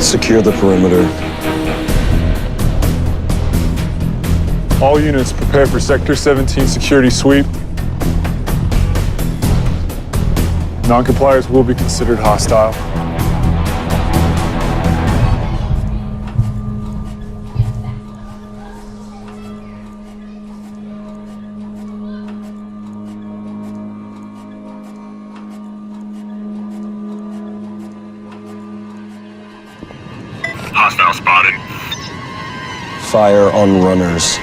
Secure the perimeter. All units prepare for Sector 17 security sweep. Non-compliers will be considered hostile. Hostile spotted. Fire on runners.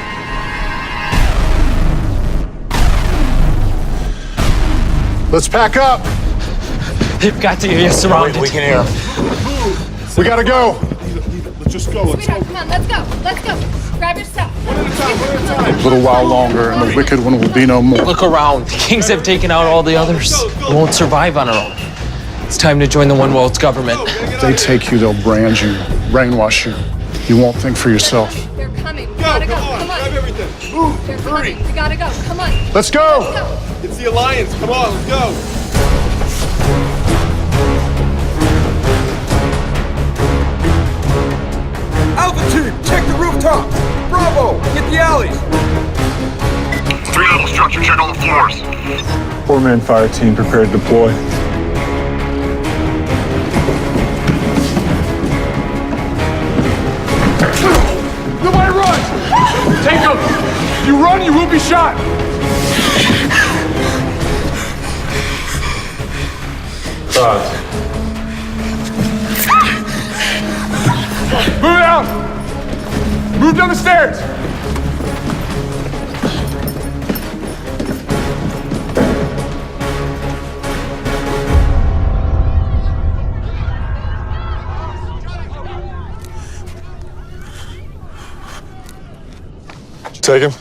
Let's pack up. They've got to get surrounded. We can hear him. We gotta go. Let's just go. Let's go. Sweetheart, come on, let's go. Let's go. Grab your stuff. One at a time. One at a time. A little while longer, and the wicked one will be no more. Look around. The Kings have taken out all the others. We won't survive on our own. It's time to join the One World's government. If they take you, they'll brand you, brainwash you. You won't think for yourself. They're coming. We gotta go. Come on. Grab everything. Move. They're Hurry. coming. We gotta go. Come on. Let's go! Let's go. It's the Alliance. Come on. Let's go. Alpha team, check the rooftop. Bravo, get the alleys. 3-level structure, check all the floors. 4-man fire team prepared to deploy. Nobody run! Take them! You run, you will be shot! Move out! Move down the stairs! Take him.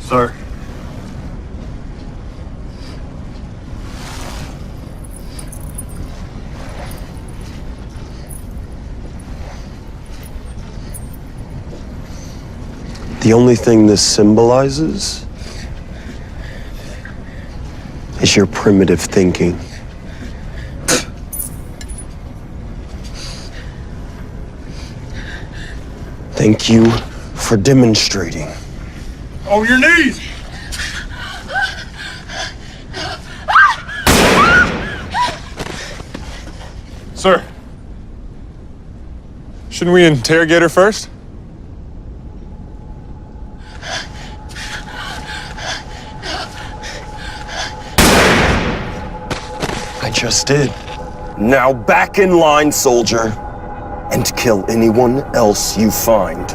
Sir. The only thing this symbolizes is your primitive thinking. Thank you for demonstrating. On your knees. Sir. Shouldn't we interrogate her first? I just did. Now back in line, soldier, and kill anyone else you find.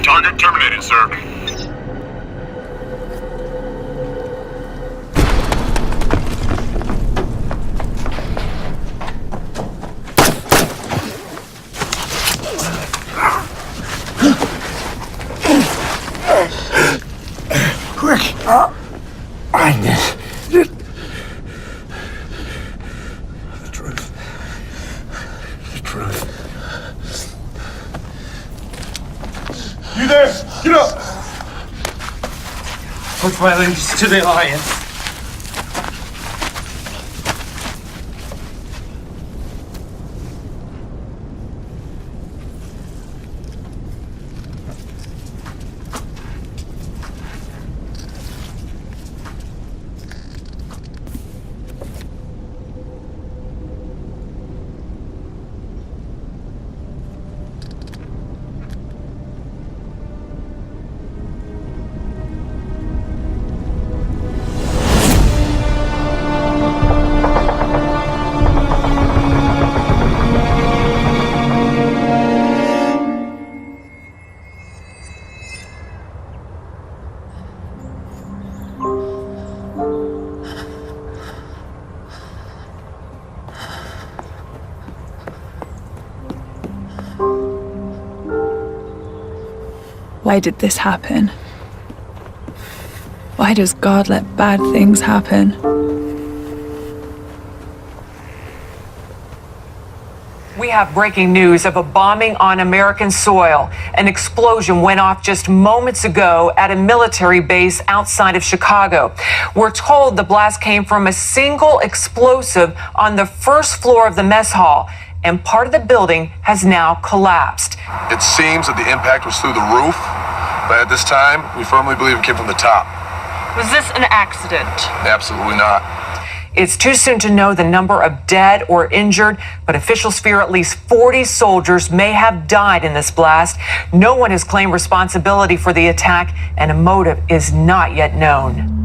Target terminated, sir. Quick, find this. The truth. The truth. You there! Get up! Put my allegiance to the Alliance. Why did this happen? Why does God let bad things happen? We have breaking news of a bombing on American soil. An explosion went off just moments ago at a military base outside of Chicago. We're told the blast came from a single explosive on the first floor of the mess hall, and part of the building has now collapsed. It seems that the impact was through the roof, but at this time, we firmly believe it came from the top. Was this an accident? Absolutely not. It's too soon to know the number of dead or injured, but officials fear at least 40 soldiers may have died in this blast. No one has claimed responsibility for the attack, and a motive is not yet known.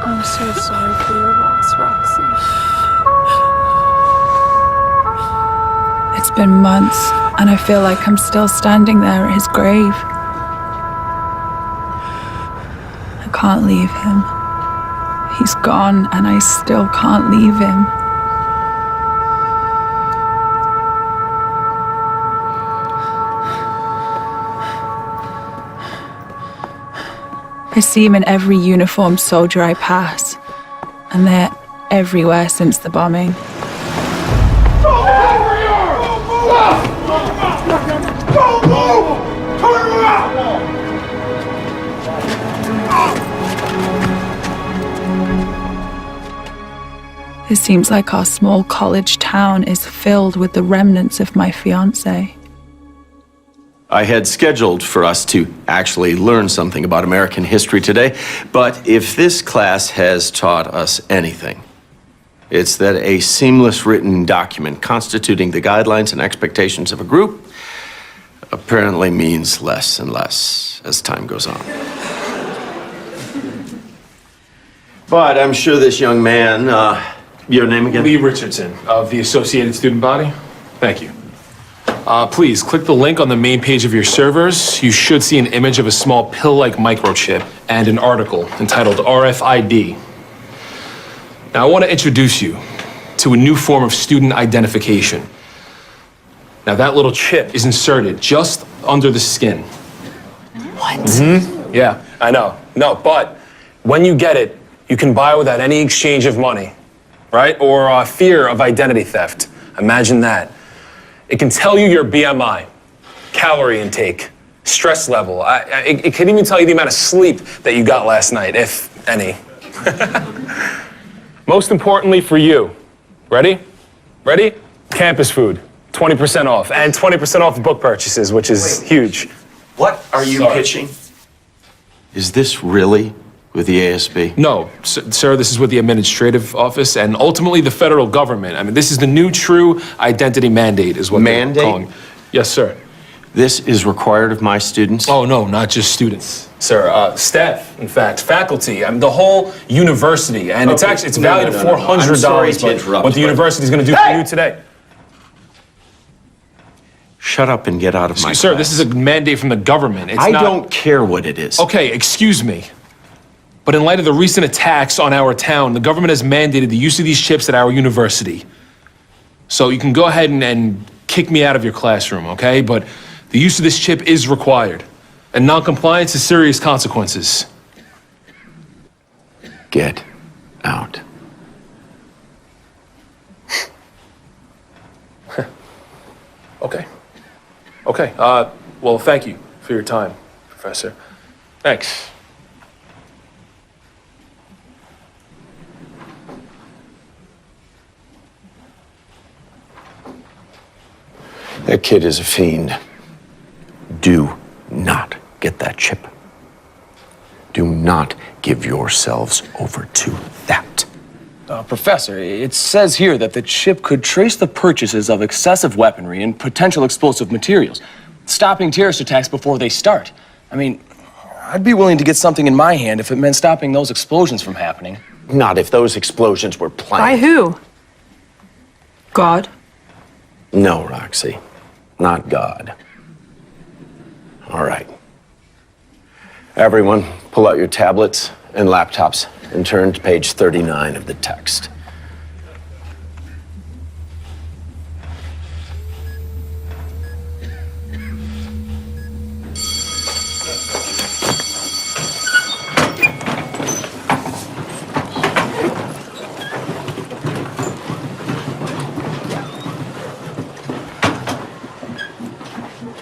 I'm so sorry for your loss, Roxy. It's been months, and I feel like I'm still standing there at his grave. I can't leave him. He's gone, and I still can't leave him. I see him in every uniformed soldier I pass, and they're everywhere since the bombing. It seems like our small college town is filled with the remnants of my fiancé. I had scheduled for us to actually learn something about American history today, but if this class has taught us anything, it's that a seamless written document constituting the guidelines and expectations of a group apparently means less and less as time goes on. But I'm sure this young man, your name again? Lee Richardson of the Associated Student Body. Thank you. Please click the link on the main page of your servers. You should see an image of a small pill-like microchip and an article entitled RFID. Now, I want to introduce you to a new form of student identification. Now, that little chip is inserted just under the skin. What? Mm-hmm. Yeah, I know. No, but when you get it, you can buy without any exchange of money, right? Or fear of identity theft. Imagine that. It can tell you your BMI, calorie intake, stress level. It can even tell you the amount of sleep that you got last night, if any. Most importantly for you, ready? Ready? Campus food, 20% off, and 20% off book purchases, which is huge. What are you pitching? Is this really with the ASB? No, sir, this is with the administrative office and ultimately the federal government. I mean, this is the new true identity mandate is what Mandate? they're calling it. Yes, sir. This is required of my students? Oh, no, not just students, sir. Staff, in fact, faculty, the whole university. And it's actually, it's valued at $400. I'm sorry to interrupt, what the but- university's gonna do for you today. Shut up and get out of my Sir, class. this is a mandate from the government. It's I not... don't care what it is. Okay, excuse me. But in light of the recent attacks on our town, the government has mandated the use of these chips at our university. So you can go ahead and kick me out of your classroom, okay? But the use of this chip is required. And non-compliance has serious consequences. Get out. Okay. Okay, well, thank you for your time, Professor. Thanks. That kid is a fiend. Do not get that chip. Do not give yourselves over to that. Professor, it says here that the chip could trace the purchases of excessive weaponry and potential explosive materials, stopping terrorist attacks before they start. I mean, I'd be willing to get something in my hand if it meant stopping those explosions from happening. Not if those explosions were planned. By who? God. No, Roxy. Not God. All right. Everyone, pull out your tablets and laptops and turn to page 39 of the text.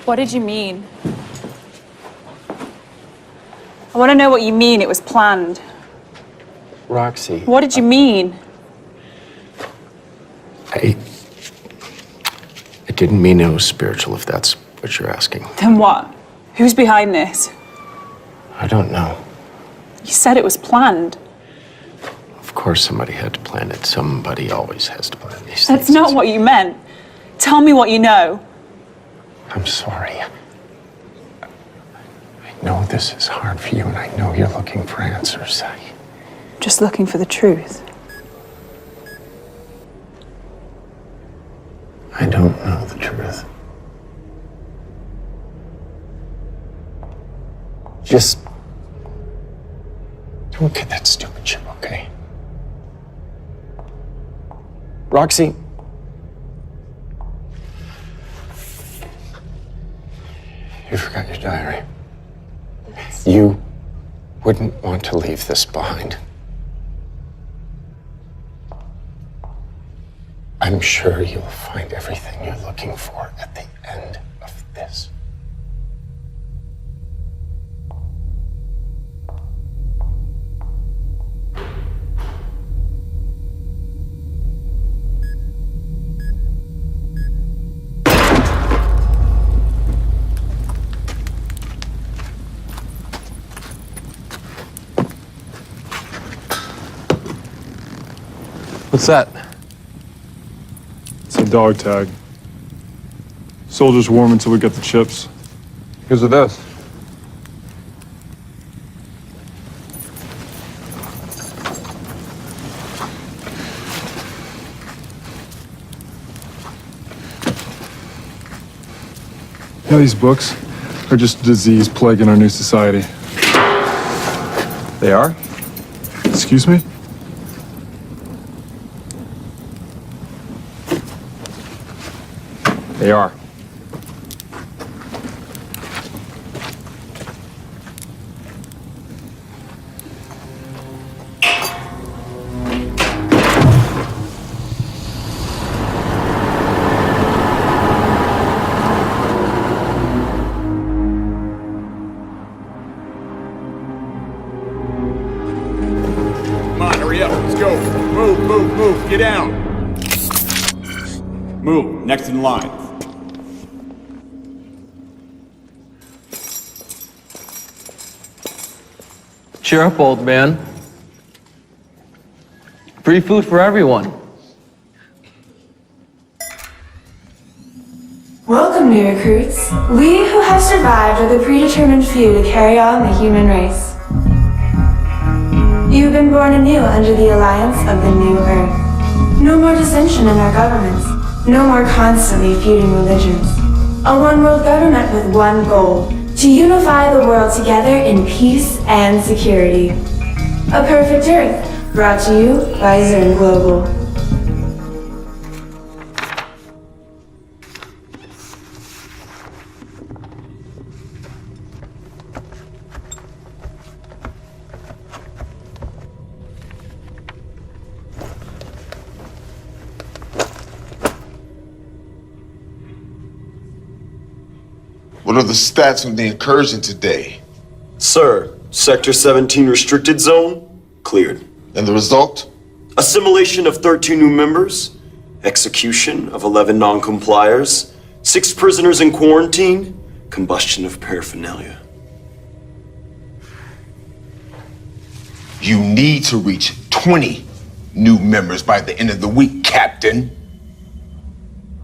What did you mean? I want to know what you mean it was planned. Roxy. What did you mean? I didn't mean it was spiritual, if that's what you're asking. Then what? Who's behind this? I don't know. You said it was planned. Of course somebody had to plan it. Somebody always has to plan these things. That's not what you meant. Tell me what you know. I'm sorry. I know this is hard for you, and I know you're looking for answers. Just looking for the truth. I don't know the truth. Just don't get that stupid chip, okay? Roxy. You forgot your diary. You wouldn't want to leave this behind. I'm sure you'll find everything you're looking for at the end of this. What's that? It's a dog tag. Soldiers warm until we get the chips. Because of this. Yeah, these books are just a disease plaguing our new society. They are? Excuse me? They are. Come on, hurry up. Let's go. Move, move, move. Get down. Move. Next in line. Cheer up, old man. Free food for everyone. Welcome, new recruits. We who have survived are the predetermined few to carry on the human race. You've been born anew under the alliance of the new Earth. No more dissension in our governments. No more constantly feuding religions. A one-world government with one goal: to unify the world together in peace and security. A perfect Earth, brought to you by Zern Global. What are the stats on the incursion today? Sir, Sector 17 restricted zone, cleared. And the result? Assimilation of 13 new members, execution of 11 non-compliers, 6 prisoners in quarantine, combustion of paraphernalia. You need to reach 20 new members by the end of the week, Captain.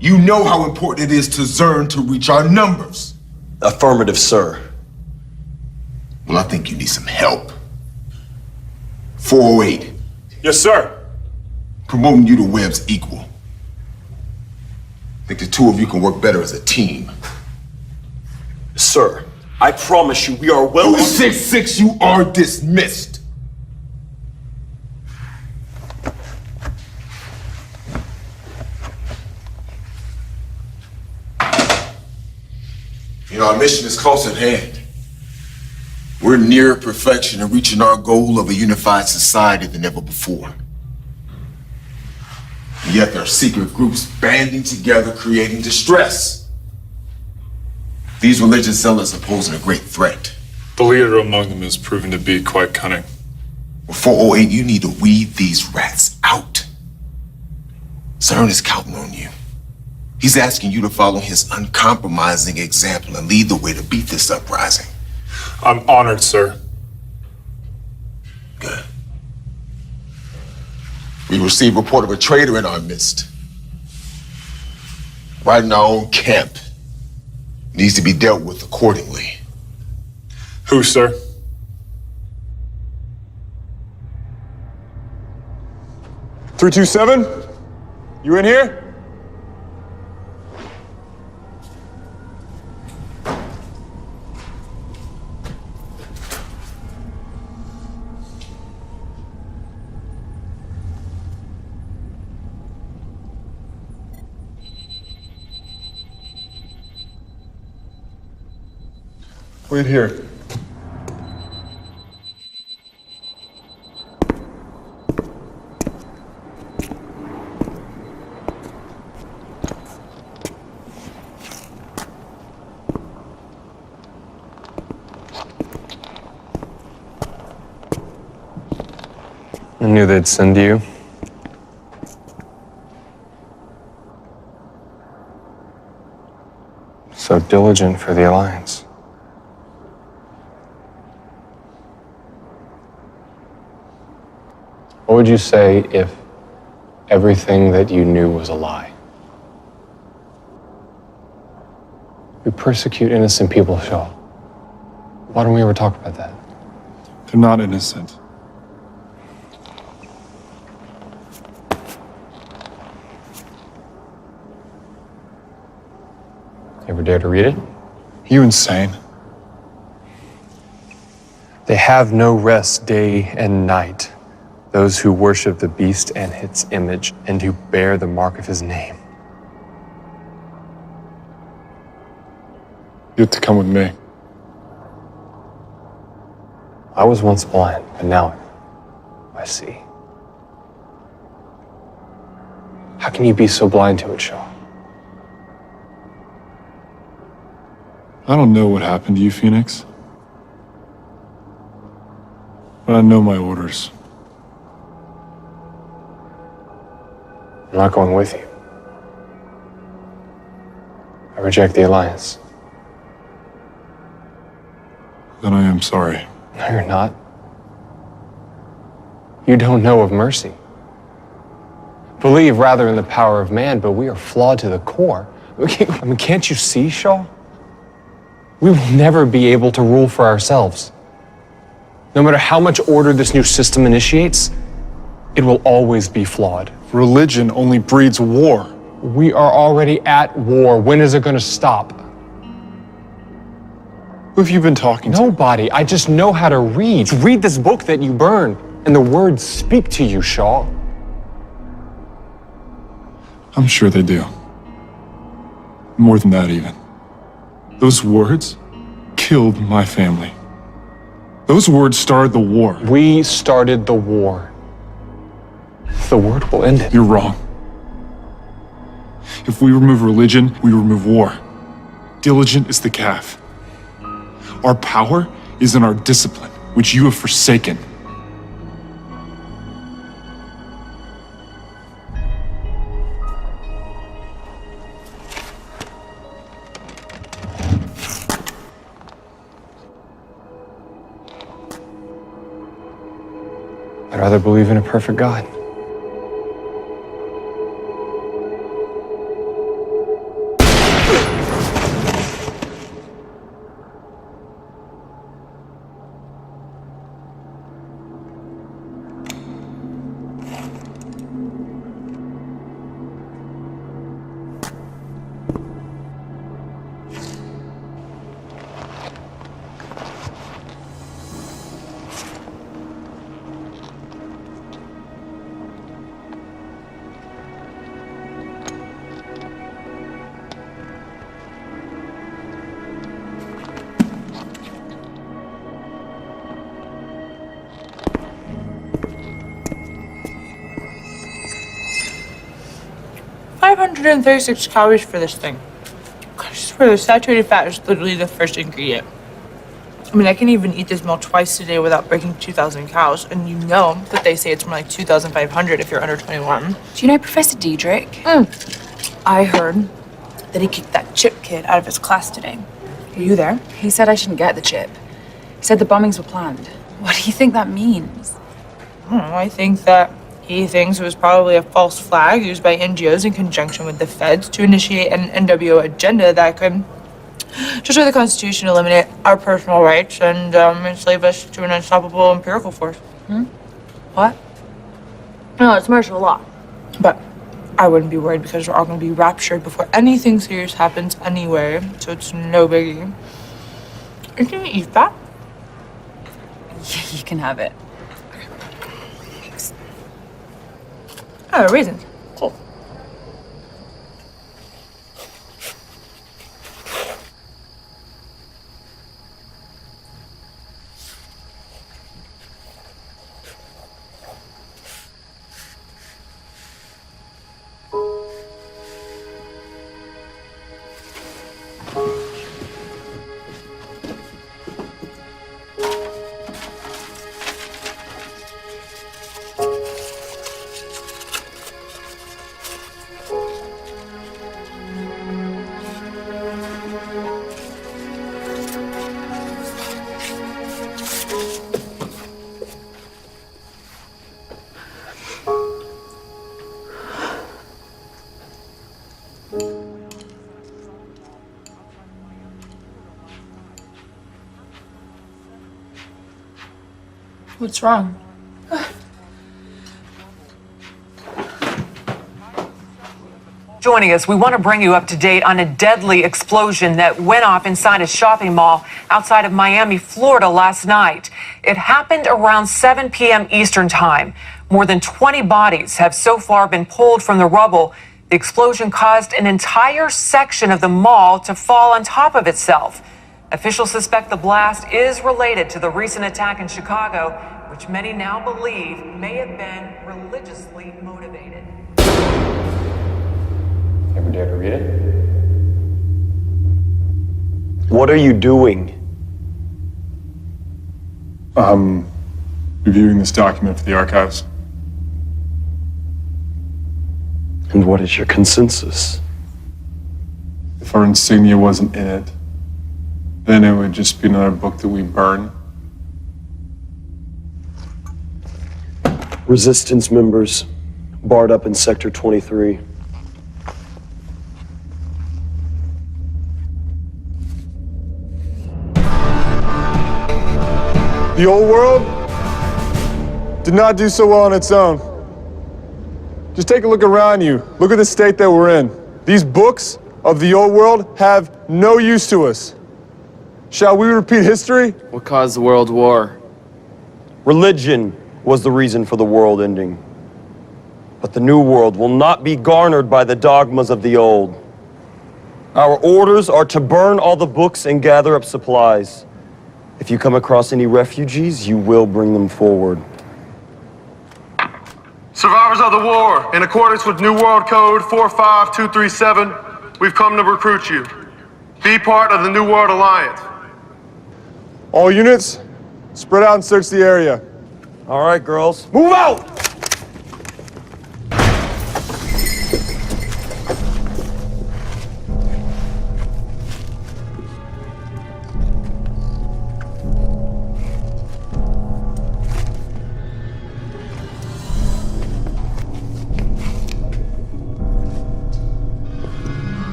You know how important it is to Zern to reach our numbers. Affirmative, sir. Well, I think you need some help. 408. Yes, sir. Promoting you to Webb's equal. I think the two of you can work better as a team. Sir, I promise you we are well... 266, you are dismissed. You know, our mission is close at hand. We're nearer perfection and reaching our goal of a unified society than ever before. And yet there are secret groups banding together, creating distress. These religious zealots are posing a great threat. The leader among them is proven to be quite cunning. With 408, you need to weed these rats out. Zern is counting on you. He's asking you to follow his uncompromising example and lead the way to beat this uprising. I'm honored, sir. Good. We received report of a traitor in our midst. Right in our own camp. Needs to be dealt with accordingly. Who, sir? "327? You in here?" Wait here. I knew they'd send you. So diligent for the Alliance. What would you say if everything that you knew was a lie? We persecute innocent people, Shaw. Why don't we ever talk about that? They're not innocent. You ever dare to read it? You insane? They have no rest day and night, those who worship the beast and its image, and who bear the mark of his name. You have to come with me. I was once blind, but now I see. How can you be so blind to it, Shaw? I don't know what happened to you, Phoenix. But I know my orders. I'm not going with you. I reject the Alliance. Then I am sorry. No, you're not. You don't know of mercy. Believe rather in the power of man, but we are flawed to the core. I mean, can't you see, Shaw? We will never be able to rule for ourselves. No matter how much order this new system initiates, it will always be flawed. Religion only breeds war. We are already at war. When is it going to stop? Who have you been talking to? Nobody. I just know how to read. Read this book that you burned, and the words speak to you, Shaw. I'm sure they do. More than that, even. Those words killed my family. Those words started the war. We started the war. The word will end it. You're wrong. If we remove religion, we remove war. Diligent is the calf. Our power is in our discipline, which you have forsaken. I'd rather believe in a perfect God. 536 calories for this thing. I swear the saturated fat is literally the first ingredient. I mean, I can even eat this meal twice a day without breaking 2,000 calories, and you know that they say it's more like 2,500 if you're under 21. Do you know Professor Diedrich? I heard that he kicked that chip kid out of his class today. Are you there? He said I shouldn't get the chip. He said the bombings were planned. What do you think that means? I don't know. I think that he thinks it was probably a false flag used by NGOs in conjunction with the feds to initiate an NWO agenda that could destroy the Constitution, eliminate our personal rights, and enslave us to an unstoppable empirical force. What? No, it's martial law. But I wouldn't be worried because we're all going to be raptured before anything serious happens anyway, so it's no biggie. Are you going to eat that? You can have it. Oh, raisins. Cool. What's wrong? Joining us, we want to bring you up to date on a deadly explosion that went off inside a shopping mall outside of Miami, Florida last night. It happened around 7 p.m. Eastern Time. More than 20 bodies have so far been pulled from the rubble. The explosion caused an entire section of the mall to fall on top of itself. Officials suspect the blast is related to the recent attack in Chicago, which many now believe may have been religiously motivated. Ever dare to read it? What are you doing? Reviewing this document for the archives. And what is your consensus? If our insignia wasn't in it, then it would just be another book that we burn. Resistance members barred up in Sector 23. The old world did not do so well on its own. Just take a look around you. Look at the state that we're in. These books of the old world have no use to us. Shall we repeat history? What caused the World War? Religion was the reason for the world ending. But the new world will not be garnered by the dogmas of the old. Our orders are to burn all the books and gather up supplies. If you come across any refugees, you will bring them forward. Survivors of the war, in accordance with New World Code 45237, we've come to recruit you. Be part of the New World Alliance. All units, spread out and search the area. All right, girls, move out!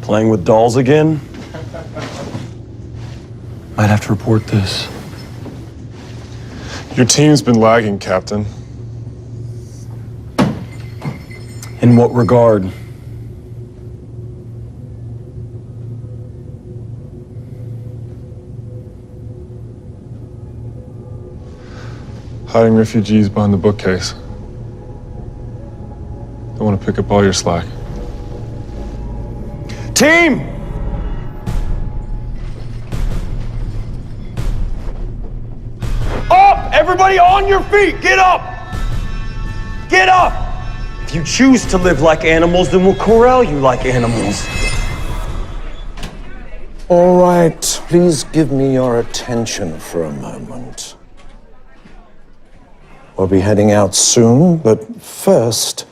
Playing with dolls again? Might have to report this. Your team's been lagging, Captain. In what regard? Hiding refugees behind the bookcase. Don't want to pick up all your slack. Team! Up! Everybody on your feet! Get up! Get up! If you choose to live like animals, then we'll corral you like animals. All right, please give me your attention for a moment. We'll be heading out soon, but first,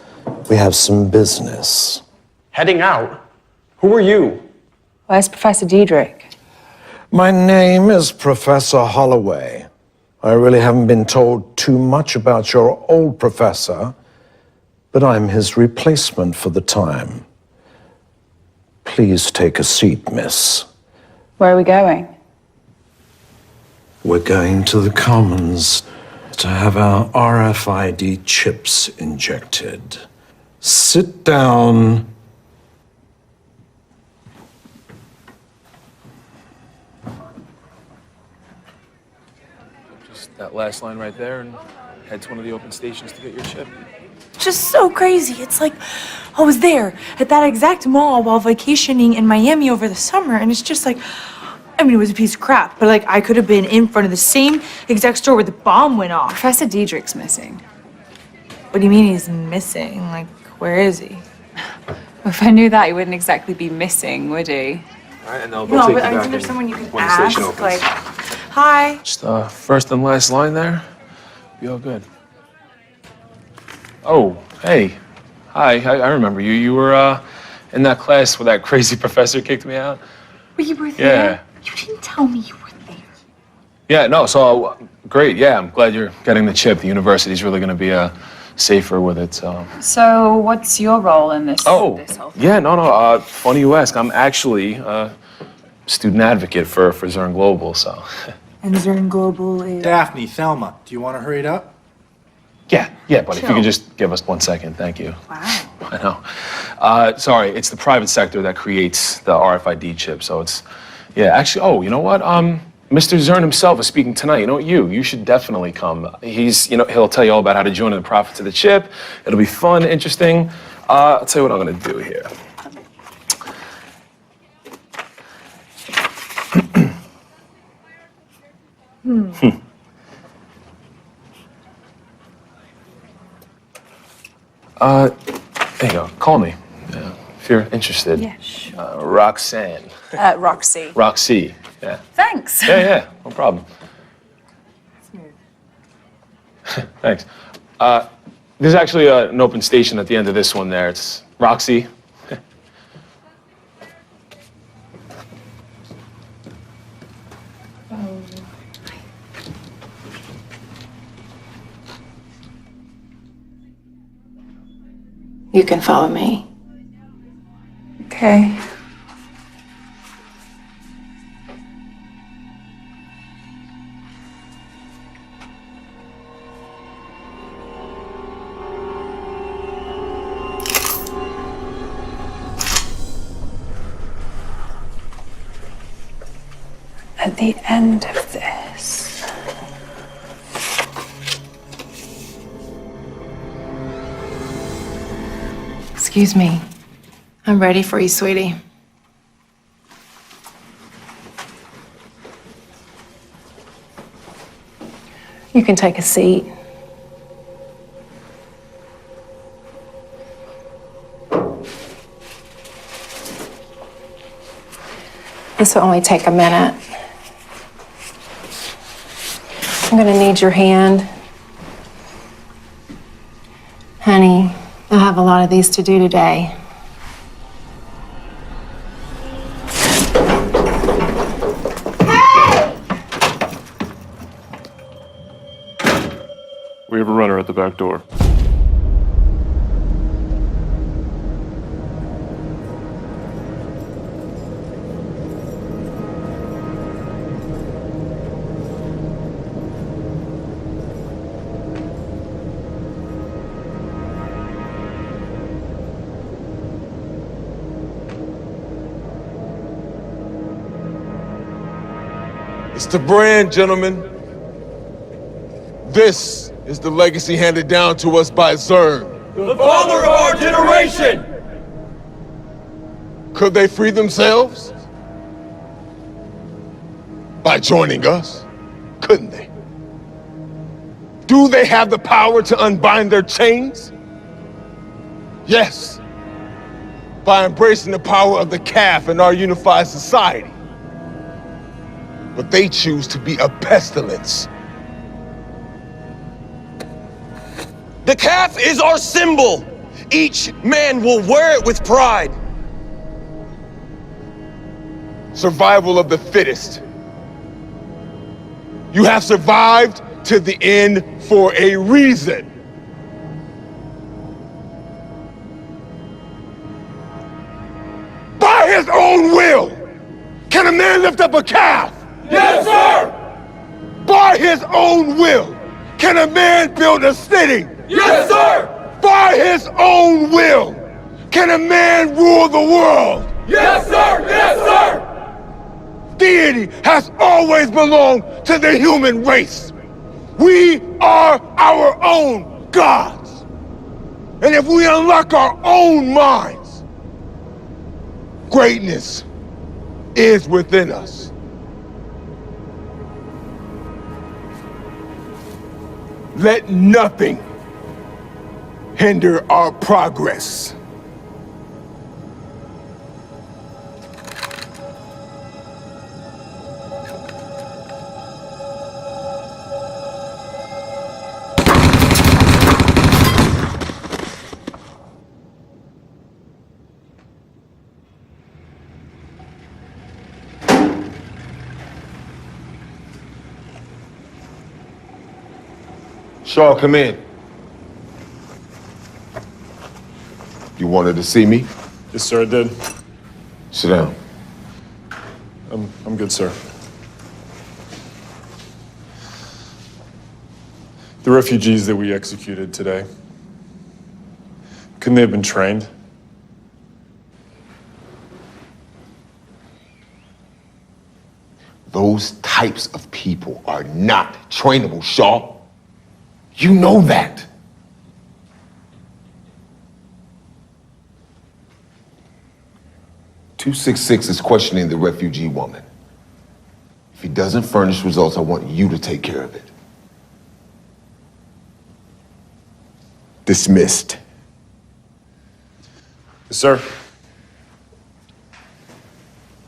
we have some business. Heading out? Who are you? Where's Professor Diedrich? My name is Professor Holloway. I really haven't been told too much about your old professor, but I'm his replacement for the time. Please take a seat, miss. Where are we going? We're going to the Commons to have our RFID chips injected. Sit down. Just that last line right there and head to one of the open stations to get your chip. Just so crazy. It's like I was there at that exact mall while vacationing in Miami over the summer, and it's just like, I mean, it was a piece of crap, but like I could have been in front of the same exact store where the bomb went off. Professor Diedrich's missing. What do you mean he's missing? Like, where is he? If I knew that, he wouldn't exactly be missing, would he? All right, and they'll No, take but you back isn't there in someone you can when the station ask? opens. Like, hi. Just first and last line there. Be all good. Oh, hey. Hi, I remember you. You were in that class where that crazy professor kicked me out. Well, you were there? Yeah. You didn't tell me you were there. Yeah, no, so great. Yeah, I'm glad you're getting the chip. The university's really going to be safer with it, so. So, what's your role in this? Oh, this whole thing? yeah, no. Funny you ask. I'm actually a student advocate for Zern Global, so. And Zern Global is... Daphne, Thelma, do you want to hurry it up? Yeah, but if you could just give us 1 second, thank you. Wow. I know. Sorry, it's the private sector that creates the RFID chip, so it's, yeah, actually, oh, you know what? Mr. Zern himself is speaking tonight. You know what, you should definitely come. He'll tell you all about how to join in the profits of the chip. It'll be fun, interesting. I'll tell you what I'm gonna do here. There you go. Call me if you're interested. Yeah, sure. Roxanne. Roxy. Roxy. Yeah. Thanks. Yeah. No problem. Thanks. There's actually an open station at the end of this one there. It's Roxy. You can follow me. Okay. At the end of this. Excuse me. I'm ready for you, sweetie. You can take a seat. This will only take a minute. I'm gonna need your hand. Honey, I have a lot of these to do today. We have a runner at the back door. the brand, gentlemen. This is the legacy handed down to us by Zern. The father of our generation! Could they free themselves? By joining us? Couldn't they? Do they have the power to unbind their chains? Yes. By embracing the power of the calf in our unified society. But they choose to be a pestilence. The calf is our symbol. Each man will wear it with pride. Survival of the fittest. You have survived to the end for a reason. By his own will, can a man lift up a calf? Yes, sir! By his own will, can a man build a city? Yes, sir! By his own will, can a man rule the world? Yes, sir! Yes, sir! Deity has always belonged to the human race. We are our own gods. And if we unlock our own minds, greatness is within us. Let nothing hinder our progress. Shaw, come in. You wanted to see me? Yes, sir, I did. Sit down. I'm good, sir. The refugees that we executed today, couldn't they have been trained? Those types of people are not trainable, Shaw. You know that. "266 is questioning the refugee woman. If he doesn't furnish results, I want you to take care of it." Dismissed. Yes, sir.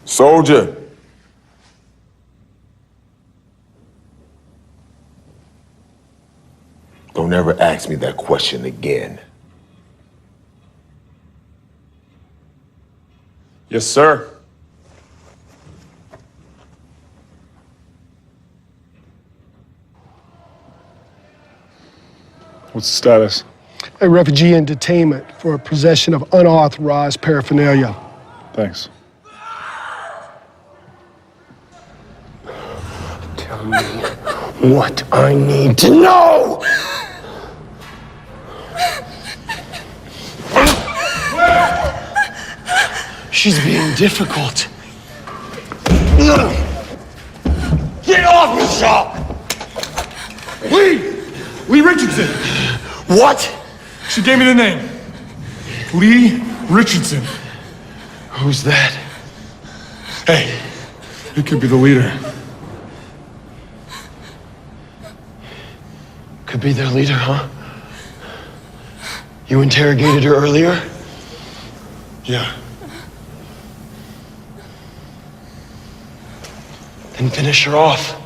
Soldier. Don't ever ask me that question again. Yes, sir. What's the status? A refugee in detainment for possession of unauthorized paraphernalia. Thanks. Tell me what I need to know! She's being difficult. Get off me, Shaw! Lee Richardson! What? She gave me the name. Lee Richardson. Who's that? Hey, it could be the leader. Could be their leader, huh? You interrogated her earlier? Yeah. Then finish her off.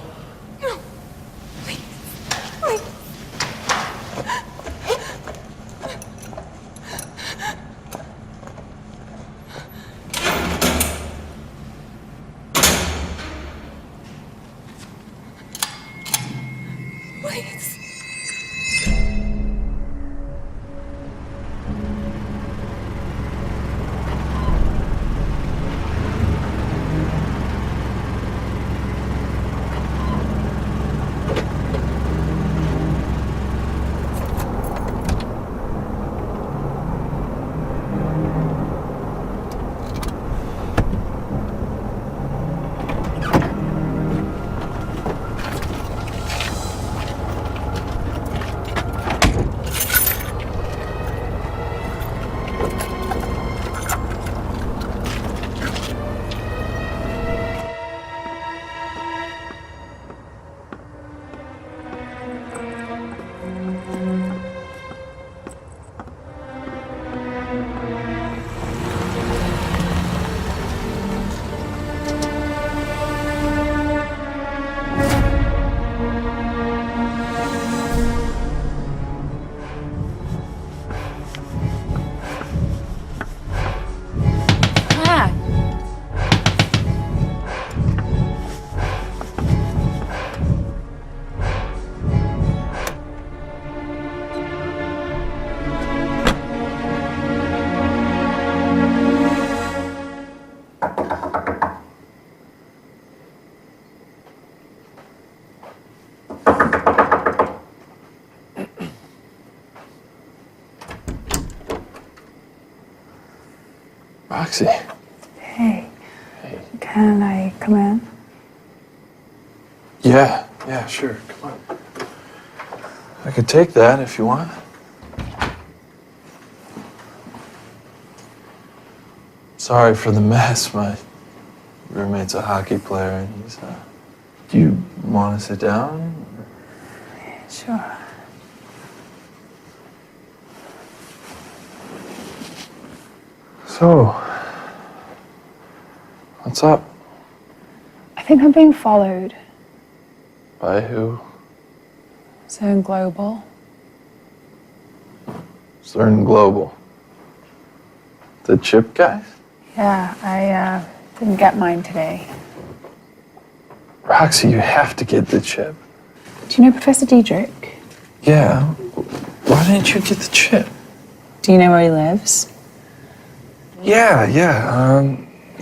Roxy. Hey. Can I come in? Yeah, sure. Come on. I could take that if you want. Sorry for the mess. My roommate's a hockey player and he's, do you want to sit down? Sure. So, what's up? I think I'm being followed. By who? Zone Global. CERN Global. The chip guys? Yeah, I didn't get mine today. Roxy, you have to get the chip. Do you know Professor Diedrich? Yeah. Why didn't you get the chip? Do you know where he lives? Yeah.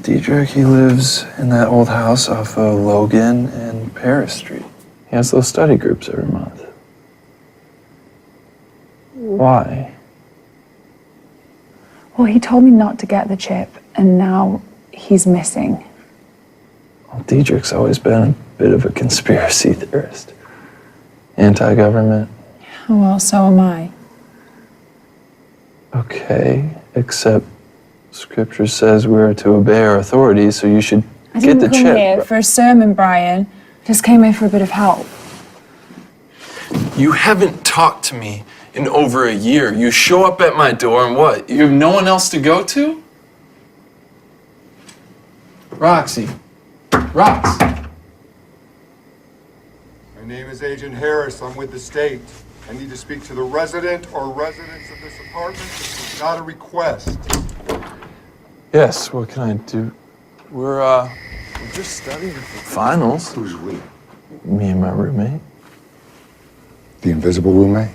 Diedrich, he lives in that old house off of Logan and Paris Street. He has those study groups every month. Why? Well, he told me not to get the chip, and now he's missing. Well, Diedrich's always been a bit of a conspiracy theorist. Anti-government. Oh, well, so am I. Okay, except Scripture says we're to obey our authorities, so you should I get didn't the come chip. here for a sermon, Brian. Just came here for a bit of help. You haven't talked to me in over a year. You show up at my door and what? You have no one else to go to? Roxy. Rox. My name is Agent Harris. I'm with the state. I need to speak to the resident or residents of this apartment. This is not a request. Yes, what can I do? We're just studying for finals. Who's we? Me and my roommate. The invisible roommate?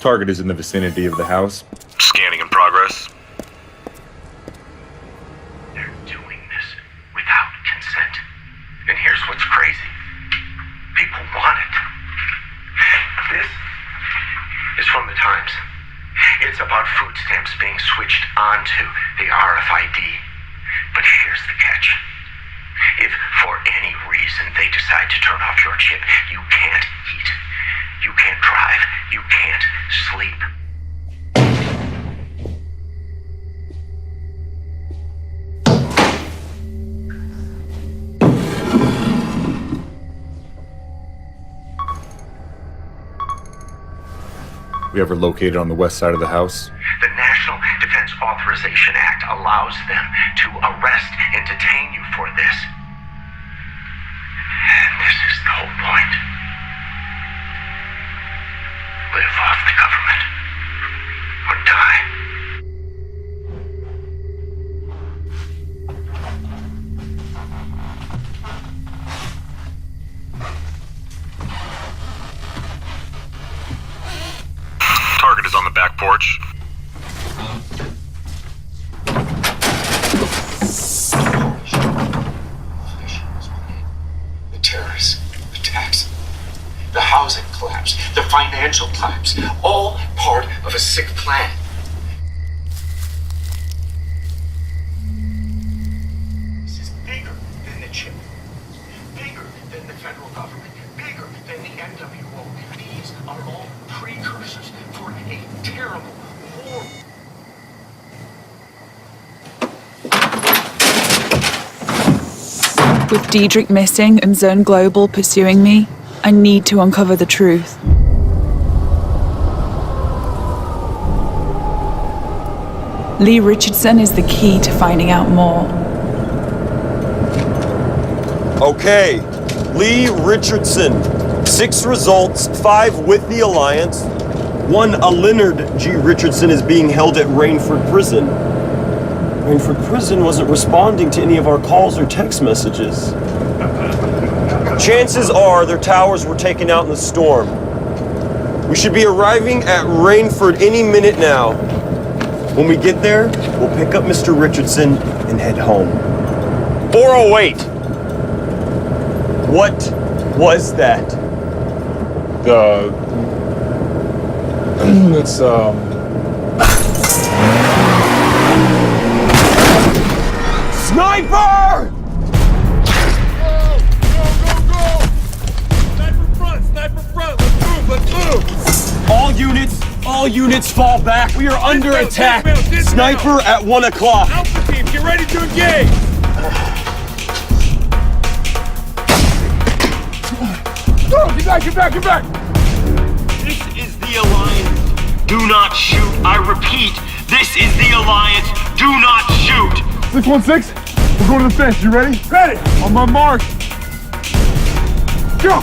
Target is in the vicinity of the house. Scanning in progress. They're doing this without consent. And here's what's crazy. People want it. timestamps being switched onto the RFID. But here's the catch. If for any reason they decide to turn off your chip, you can't eat, you can't drive, you can't sleep. We ever located on the west side of the house? The National Defense Authorization Act allows them to arrest and detain you for this. And this is the whole point. Live off the government or die. Target is on the back porch. The terrorist attacks, the housing collapse, the financial collapse, all part of a sick plan. This is bigger than the chip, bigger than the federal government, bigger than the NWO. These are all precursors for a terrible war. With Diedrich missing and Zone Global pursuing me, I need to uncover the truth. Lee Richardson is the key to finding out more. Okay, Lee Richardson. 6 results, 5 with the Alliance. 1, a Leonard G. Richardson, is being held at Rainford Prison. Rainford Prison wasn't responding to any of our calls or text messages. Chances are their towers were taken out in the storm. We should be arriving at Rainford any minute now. When we get there, we'll pick up Mr. Richardson and head home. 408! What was that? It's, Sniper! Sniper front! Let's move! All units fall back. We are under attack. Sniper at 1 o'clock. Alpha team, get ready to engage! Get back! This is the Alliance. Do not shoot. I repeat, this is the Alliance. Do not shoot. 616, we're going to the fence. You ready? Ready! On my mark. Go!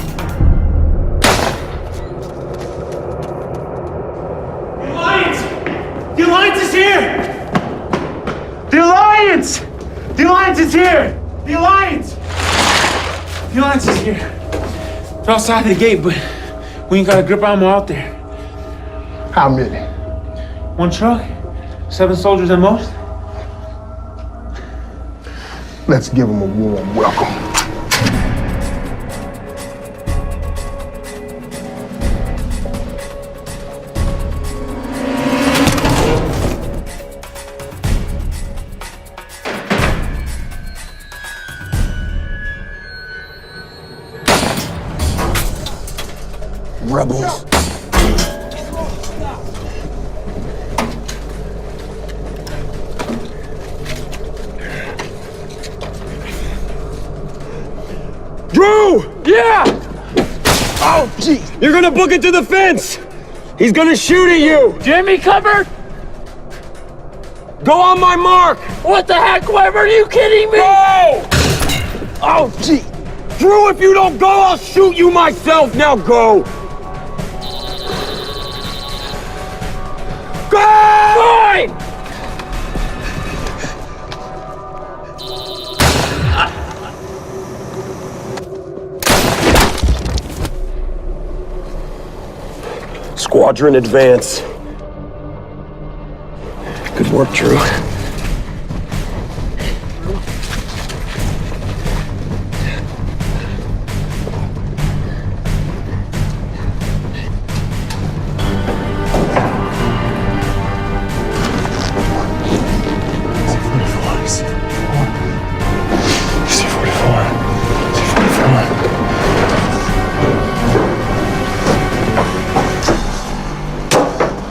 The Alliance is here! The Alliance! The Alliance is here! The Alliance! The Alliance is here. They're outside the gate, but we ain't got a grip ammo out there. How many? 1 truck, 7 soldiers at most. Let's give them a warm welcome. Rebels. Drew! Yeah! Oh, gee! You're gonna book it to the fence! He's gonna shoot at you! Jimmy covered? Go on my mark! What the heck, Weber? Are you kidding me? Go! Oh, gee! Drew, if you don't go, I'll shoot you myself! Now go! Go! Fine! Squadron advance. Good work, Drew.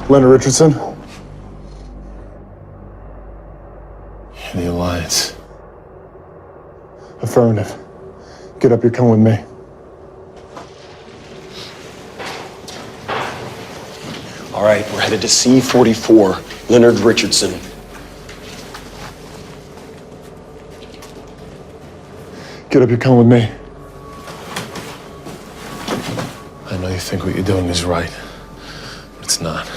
Leonard Richardson? The Alliance. Affirmative. Get up, you're coming with me. All right, we're headed to C-44, Leonard Richardson. Get up, you're coming with me. I know you think what you're doing is right, but it's not.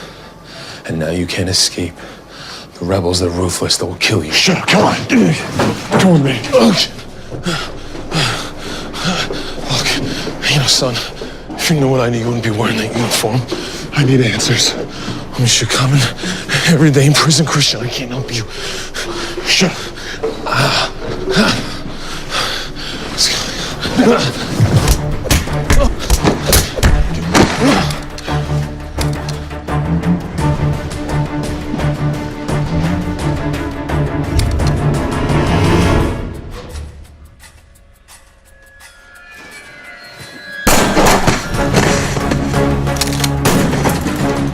And now you can't escape. The rebels, they're ruthless. They will kill you. Shut up, come on. Come with me. Look, you know, son, if you knew what I need, you wouldn't be wearing that uniform. I need answers. I miss you coming every day in prison, Christian. I can't help you. Shut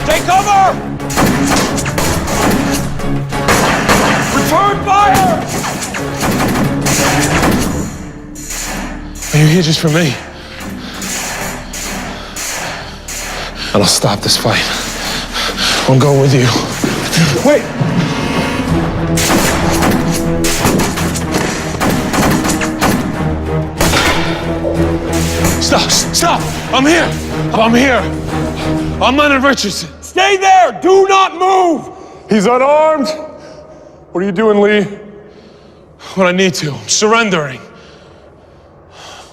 Take cover! Return fire! Are you here just for me? And I'll stop this fight. I'll go with you. Wait! Stop! I'm here! I'm here! I'm Leonard Richardson. Stay there! Do not move! He's unarmed! What are you doing, Lee? When I need to. I'm surrendering.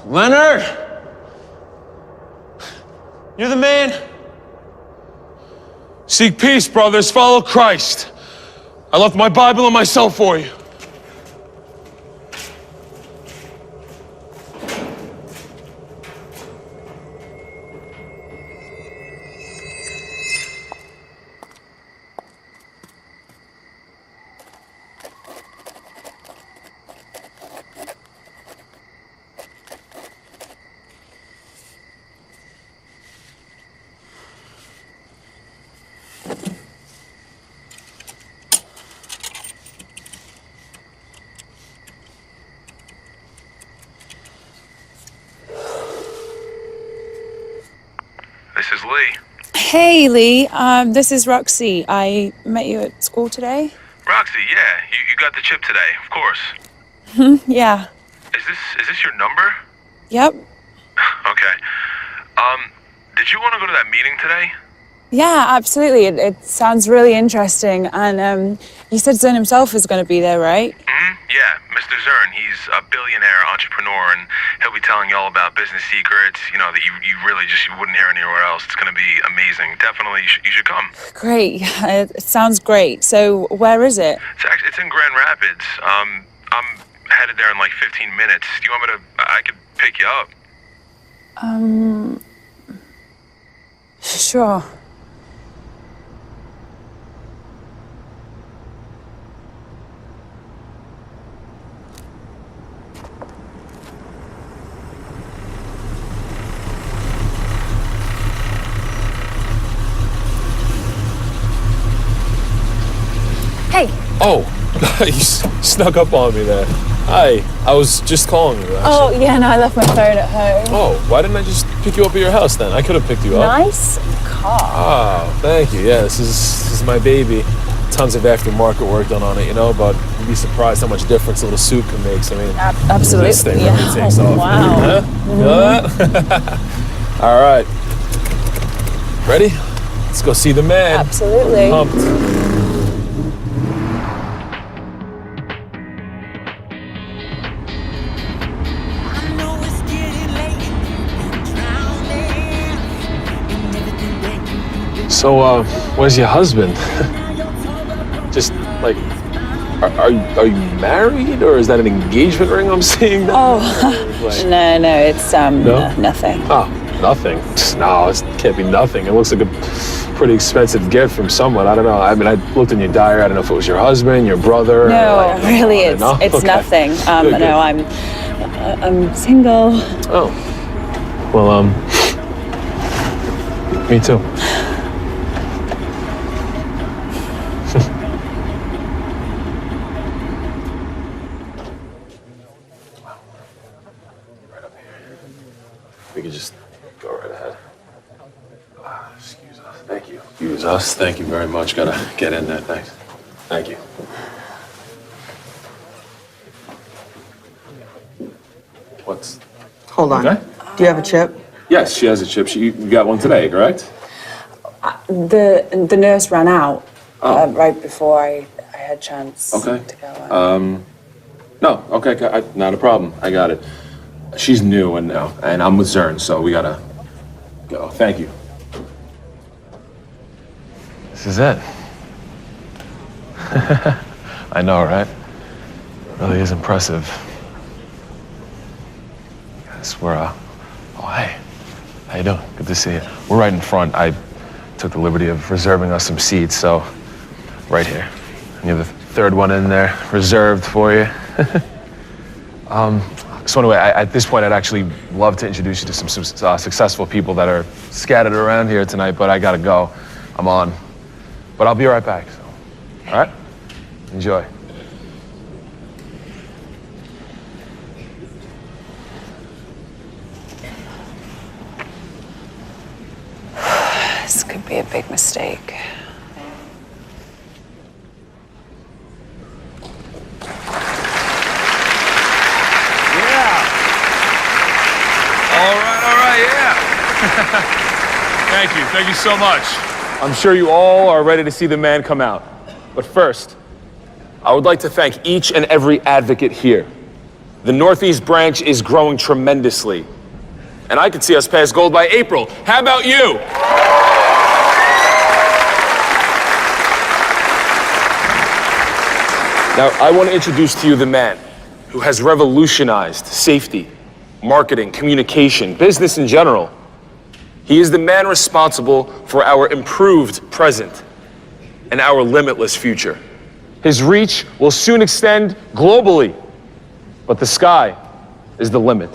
Leonard! You're the man. Seek peace, brothers. Follow Christ. I left my Bible and myself for you. This is Lee. Hey, Lee. This is Roxy. I met you at school today. Roxy, yeah, you got the chip today, of course. Yeah. Is this your number? Yep. Okay. Did you want to go to that meeting today? Yeah, absolutely. It sounds really interesting. And you said Zern himself is going to be there, right? Yeah, Mr. Zern. He's a billionaire entrepreneur, and he'll be telling you all about business secrets, you know, that you really just wouldn't hear anywhere else. It's going to be amazing. Definitely, you should come. Great. It sounds great. So where is it? It's in Grand Rapids. I'm headed there in like 15 minutes. Do you want me to... I could pick you up. Sure. Hey. Oh, you snuck up on me there. Hi, I was just calling you, actually. Oh, yeah, no, I left my phone at home. Oh, why didn't I just pick you up at your house then? I could have picked you up. Nice car. Oh, thank you. Yeah, this is my baby. Tons of aftermarket work done on it, you know, but you'd be surprised how much difference a little suit can make. So, I mean, Absolutely. this thing Yeah. really takes off. Wow. Huh? Mhm. All right. Ready? Let's go see the man. Absolutely. Pumped. So, where's your husband? Just like, are you married, or is that an engagement ring I'm seeing? Oh, no, it's nothing. Oh, nothing. No, it can't be nothing. It looks like a pretty expensive gift from someone. I don't know. I mean, I looked in your diary. I don't know if it was your husband, your brother. No, really, it's Okay. nothing. Good, No, I'm single. Oh, well, me too. We could just go right ahead. Excuse us. Thank you. Excuse us. Thank you very much. Gotta get in there. Thanks. Thank you. What's... Hold on. Okay. Do you have a chip? Yes, she has a chip. You got one today, correct? The nurse ran out right before I had chance Okay. to go. No, okay, not a problem. I got it. She's new and I'm with Zern, so we gotta go. Thank you. This is it. I know, right? Really is impressive. Guys, we're, oh, hey. How you doing? Good to see you. We're right in front. I took the liberty of reserving us some seats, so right here. And you have the third one in there, reserved for you. So anyway, at this point, I'd actually love to introduce you to some successful people that are scattered around here tonight, but I gotta go. I'm on. But I'll be right back, so. All right? Enjoy. This could be a big mistake. Thank you so much. I'm sure you all are ready to see the man come out. But first, I would like to thank each and every advocate here. The Northeast branch is growing tremendously. And I could see us pass gold by April. How about you? Now, I want to introduce to you the man who has revolutionized safety, marketing, communication, business in general. He is the man responsible for our improved present and our limitless future. His reach will soon extend globally, but the sky is the limit.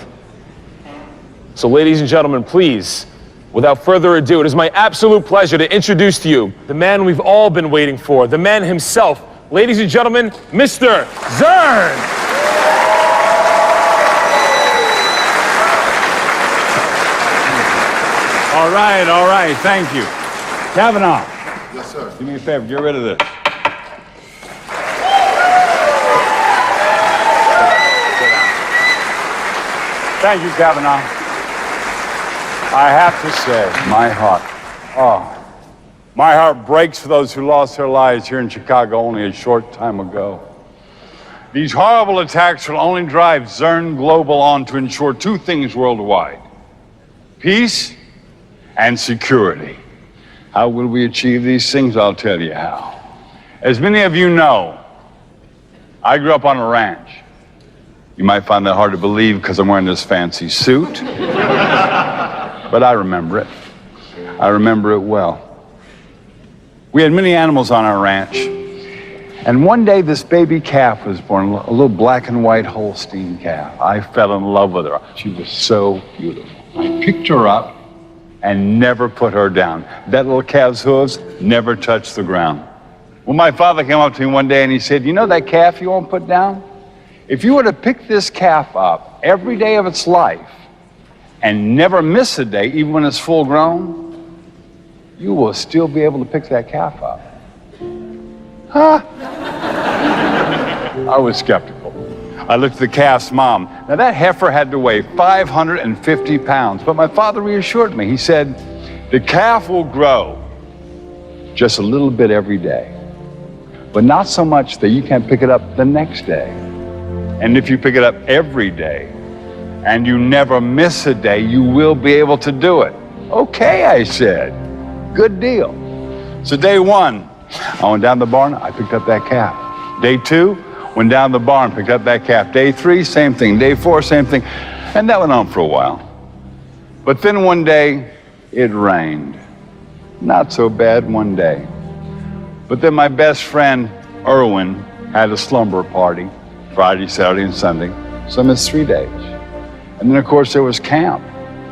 So ladies and gentlemen, please, without further ado, it is my absolute pleasure to introduce to you the man we've all been waiting for, the man himself. Ladies and gentlemen, Mr. Zern! All right, thank you. Kavanaugh. Yes, sir. Do me a favor, get rid of this. Thank you, Kavanaugh. I have to say, my heart breaks for those who lost their lives here in Chicago only a short time ago. These horrible attacks will only drive Zern Global on to ensure two things worldwide: peace and security. How will we achieve these things? I'll tell you how. As many of you know, I grew up on a ranch. You might find that hard to believe because I'm wearing this fancy suit, but I remember it. I remember it well. We had many animals on our ranch, and one day this baby calf was born, a little black and white Holstein calf. I fell in love with her. She was so beautiful. I picked her up and never put her down. That little calf's hooves never touched the ground. Well, my father came up to me one day and he said, "You know that calf you won't put down? If you were to pick this calf up every day of its life and never miss a day, even when it's full grown, you will still be able to pick that calf up." Huh? I was skeptical. I looked at the calf's mom. Now that heifer had to weigh 550 pounds, but my father reassured me. He said, "The calf will grow just a little bit every day, but not so much that you can't pick it up the next day. And if you pick it up every day and you never miss a day, you will be able to do it." "Okay," I said. "Good deal." So day one, I went down the barn, I picked up that calf. Day two, went down the barn, picked up that calf. Day three, same thing. Day four, same thing. And that went on for a while. But then one day, it rained. Not so bad one day. But then my best friend, Erwin, had a slumber party, Friday, Saturday, and Sunday. So I missed 3 days. And then, of course, there was camp.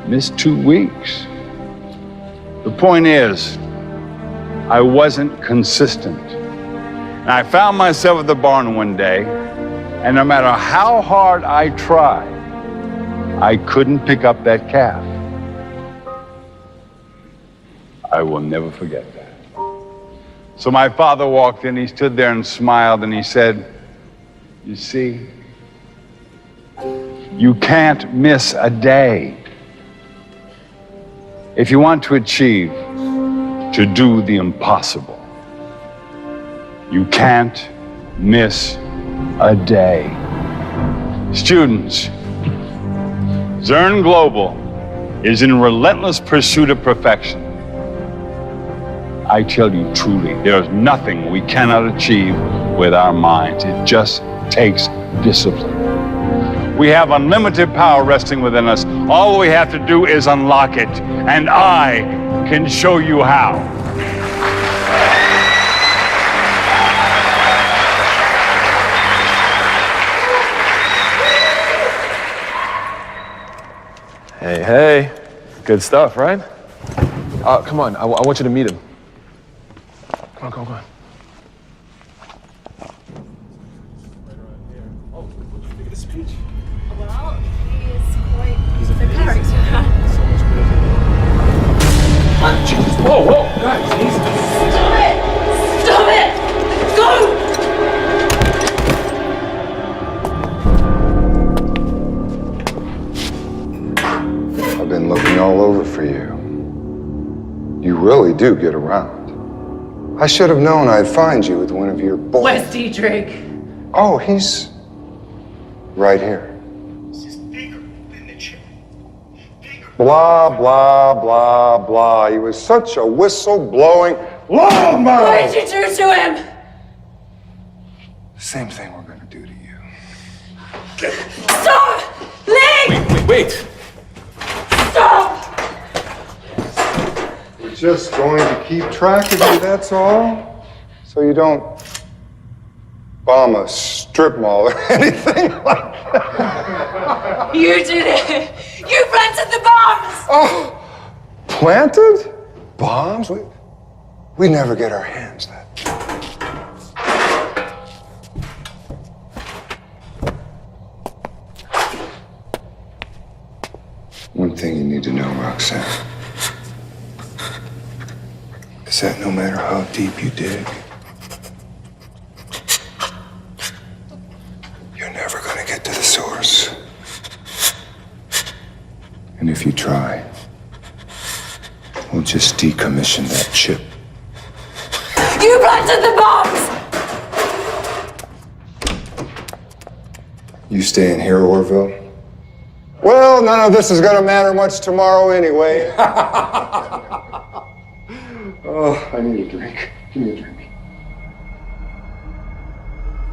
Missed 2 weeks. The point is, I wasn't consistent. And I found myself at the barn one day, and no matter how hard I tried, I couldn't pick up that calf. I will never forget that. So my father walked in, he stood there and smiled, and he said, "You see, you can't miss a day. If you want to achieve, to do the impossible, you can't miss a day." Students, Zern Global is in relentless pursuit of perfection. I tell you truly, there's nothing we cannot achieve with our minds. It just takes discipline. We have unlimited power resting within us. All we have to do is unlock it, and I can show you how. Hey, hey. Good stuff, right? Come on, I want you to meet him. Come on, come on, come on. Well, he's quite the character. Whoa, whoa, guys, easy. Stop it! Stop it! Go! I've been looking all over for you. You really do get around. I should have known I'd find you with one of your boys. Where's Diedrich? Oh, he's right here. Blah, blah, blah, blah. He was such a whistle-blowing loudmouth. What did you do to him? The same thing we're gonna do to you. Stop! Lee! Wait. Stop! We're just going to keep track of you, that's all. So you don't bomb a strip mall or anything like that. You did it! You planted the bombs! Oh, planted? Bombs? We never get our hands that. One thing you need to know, Roxanne, is that no matter how deep you dig, you're never going to get to the source. And if you try, we'll just decommission that chip. You planted the bombs! You stay in here, Orville? Well, none of this is going to matter much tomorrow anyway. Oh, I need a drink. Give me a drink.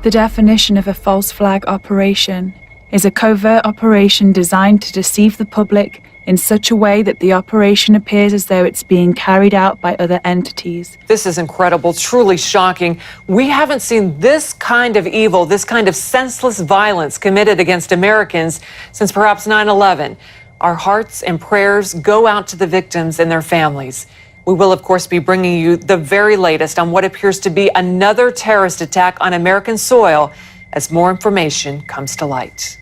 The definition of a false flag operation is a covert operation designed to deceive the public in such a way that the operation appears as though it's being carried out by other entities. This is incredible, truly shocking. We haven't seen this kind of evil, this kind of senseless violence committed against Americans since perhaps 9/11. Our hearts and prayers go out to the victims and their families. We will, of course, be bringing you the very latest on what appears to be another terrorist attack on American soil as more information comes to light.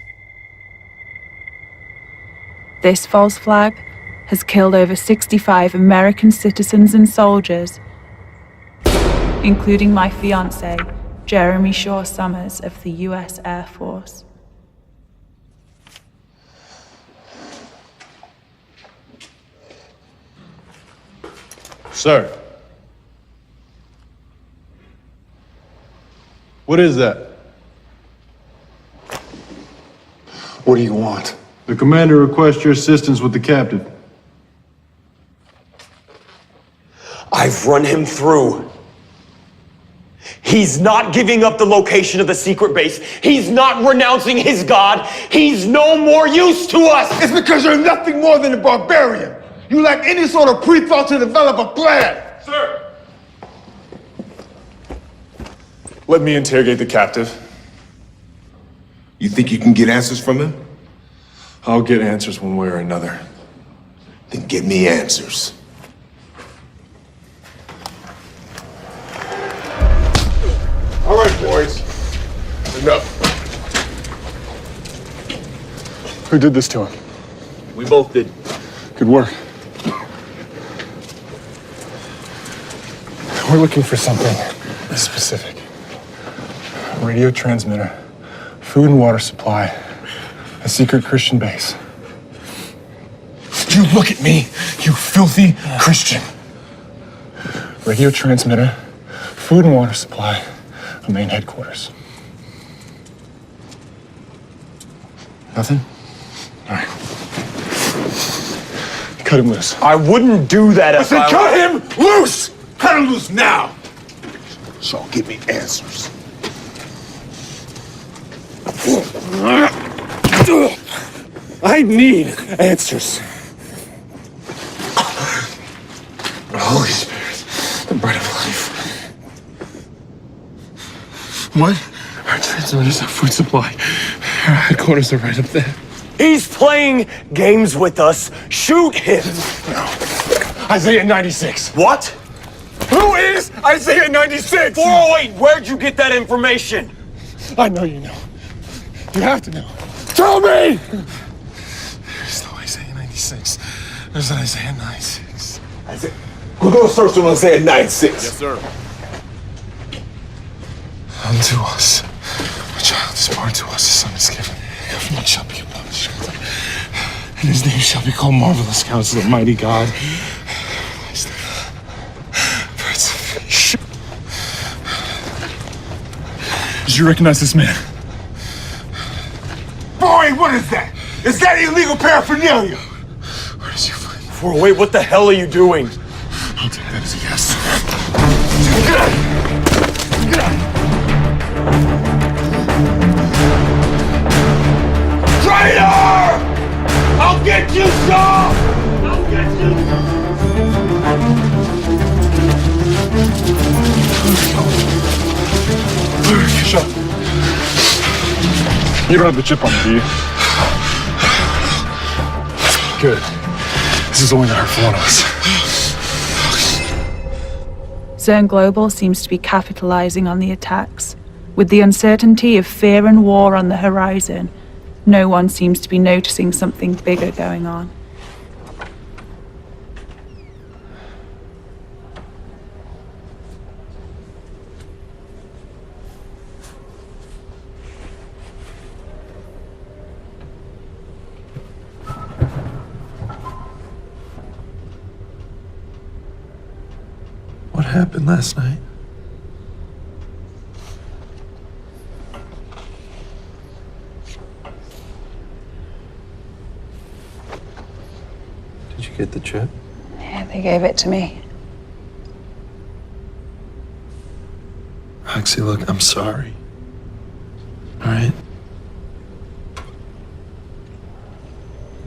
This false flag has killed over 65 American citizens and soldiers, including my fiancé, Jeremy Shaw Summers of the U.S. Air Force. Sir. What is that? What do you want? The commander requests your assistance with the captain. I've run him through. He's not giving up the location of the secret base. He's not renouncing his god. He's no more use to us. It's because you're nothing more than a barbarian. You lack any sort of pre-thought to develop a plan. Sir! Let me interrogate the captive. You think you can get answers from him? I'll get answers one way or another. Then get me answers. All right, boys. Enough. Who did this to him? We both did. Good work. We're looking for something specific. Radio transmitter, food and water supply, a secret Christian base. You look at me, you filthy Christian. Radio transmitter, food and water supply, a main headquarters. Nothing? All right. Cut him loose. I wouldn't do that if I cut him loose! Cut him loose now! So give me answers. I need answers. Holy Spirit, the bread of life. What? Our transmitters, our food supply. Our headquarters are right up there. He's playing games with us. Shoot him. No. Isaiah 96. What? Who is Isaiah 96? 408, where'd you get that information? I know you know. You have to know. Tell me! There's no Isaiah 96. There's an Isaiah 96. We're going to search on Isaiah 96. Yes, sir. Unto us, a child is born to us, a son is given. The government shall be upon his shoulder. And his name shall be called Marvelous Counselor, Mighty God. Did you recognize this man? Boy, what is that? Is that illegal paraphernalia? Where did you find that? 408, what the hell are you doing? I'll take that as a yes. Traitor! I'll get you, son! I'll get you! Shut up. You don't have the chip on me, do you? Good. This is only gonna hurt for one of us. Zern Global seems to be capitalizing on the attacks. With the uncertainty of fear and war on the horizon, no one seems to be noticing something bigger going on. What happened last night? Did you get the chip? Yeah, they gave it to me. Roxy, look, I'm sorry. All right?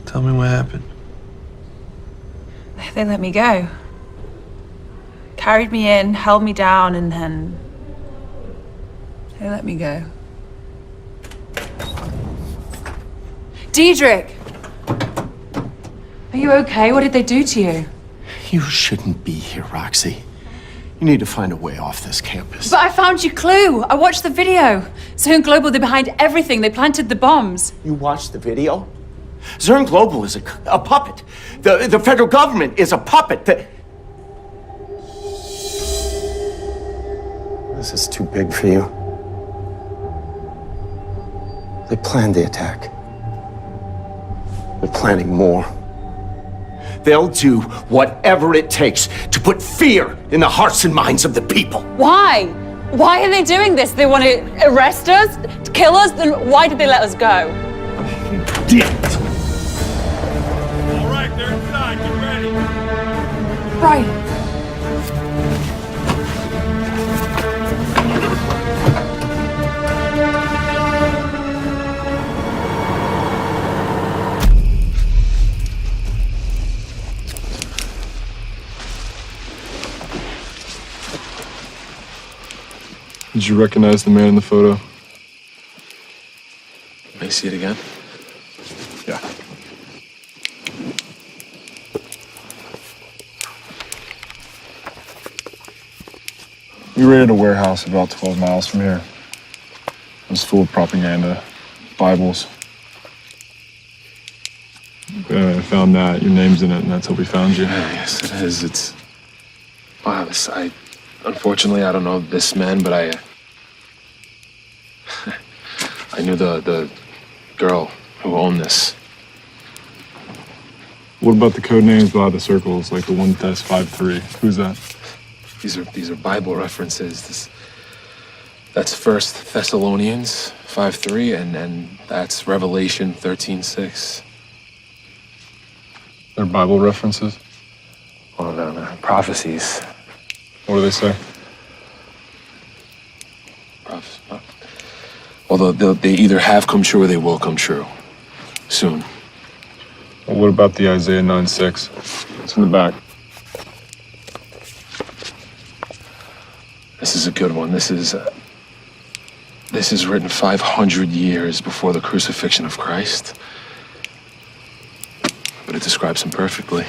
Tell me what happened. They let me go. Carried me in, held me down, and then they let me go. Diedrich! Are you okay? What did they do to you? You shouldn't be here, Roxy. You need to find a way off this campus. But I found your clue. I watched the video. Zern Global, they're behind everything. They planted the bombs. You watched the video? Zern Global is a puppet. The federal government is a puppet. This is too big for you. They planned the attack. They're planning more. They'll do whatever it takes to put fear in the hearts and minds of the people. Why? Why are they doing this? They want to arrest us? To kill us? Then why did they let us go? Damn it! All right, they're inside. Get ready. Right. Did you recognize the man in the photo? May I see it again? Yeah. We raided a warehouse about 12 miles from here. It was full of propaganda, Bibles. I found that. Your name's in it, and that's how we found you. Yeah, yes, it is. It's... Wow, Unfortunately, I don't know this man, but I knew the girl who owned this. What about the code names by the circles, like the one test 5-3? Who's that? These are Bible references. That's 1 Thessalonians 5:3, and that's Revelation 13:6. They're Bible references? Oh, no, prophecies. What do they say? Well, they either have come true or they will come true soon. Well, what about the Isaiah 9:6? It's in the back. This is a good one. This is written 500 years before the crucifixion of Christ, but it describes him perfectly.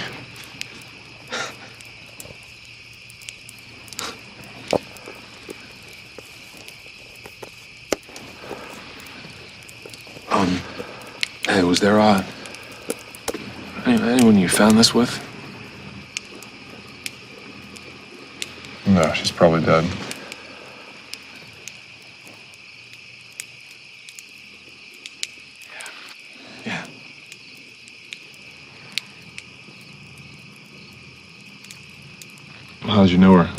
Hey, was there anyone you found this with? No, she's probably dead. Yeah. How'd you know her?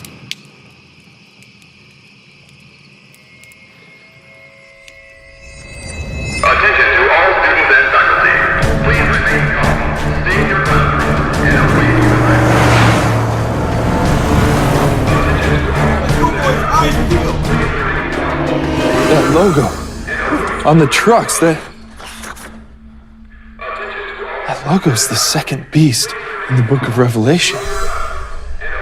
Attention to all students and faculty. Please remain calm. Stay in your classroom and await That logo on the trucks, that logo's the second beast in the book of Revelation.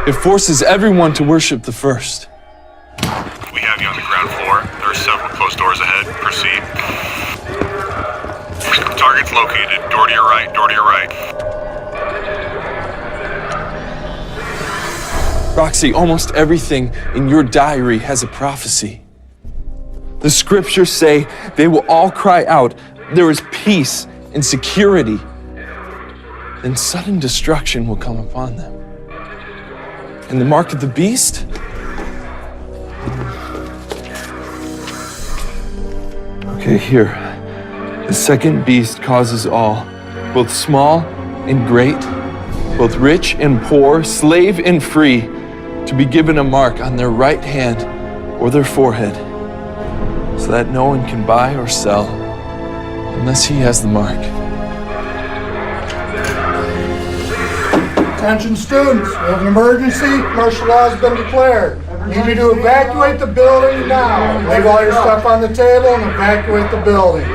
It forces everyone to worship the first. We have you on the ground floor. There are several closed doors ahead. Proceed. Target's located. Door to your right. Door to your right. Roxy, almost everything in your diary has a prophecy. The scriptures say they will all cry out, there is peace and security. Then sudden destruction will come upon them. And the mark of the beast? Okay, here. The second beast causes all, both small and great, both rich and poor, slave and free, to be given a mark on their right hand or their forehead, so that no one can buy or sell unless he has the mark. Attention students, we have an emergency. Martial law has been declared. Need you to evacuate the building now. Leave all your stuff on the table and evacuate the building.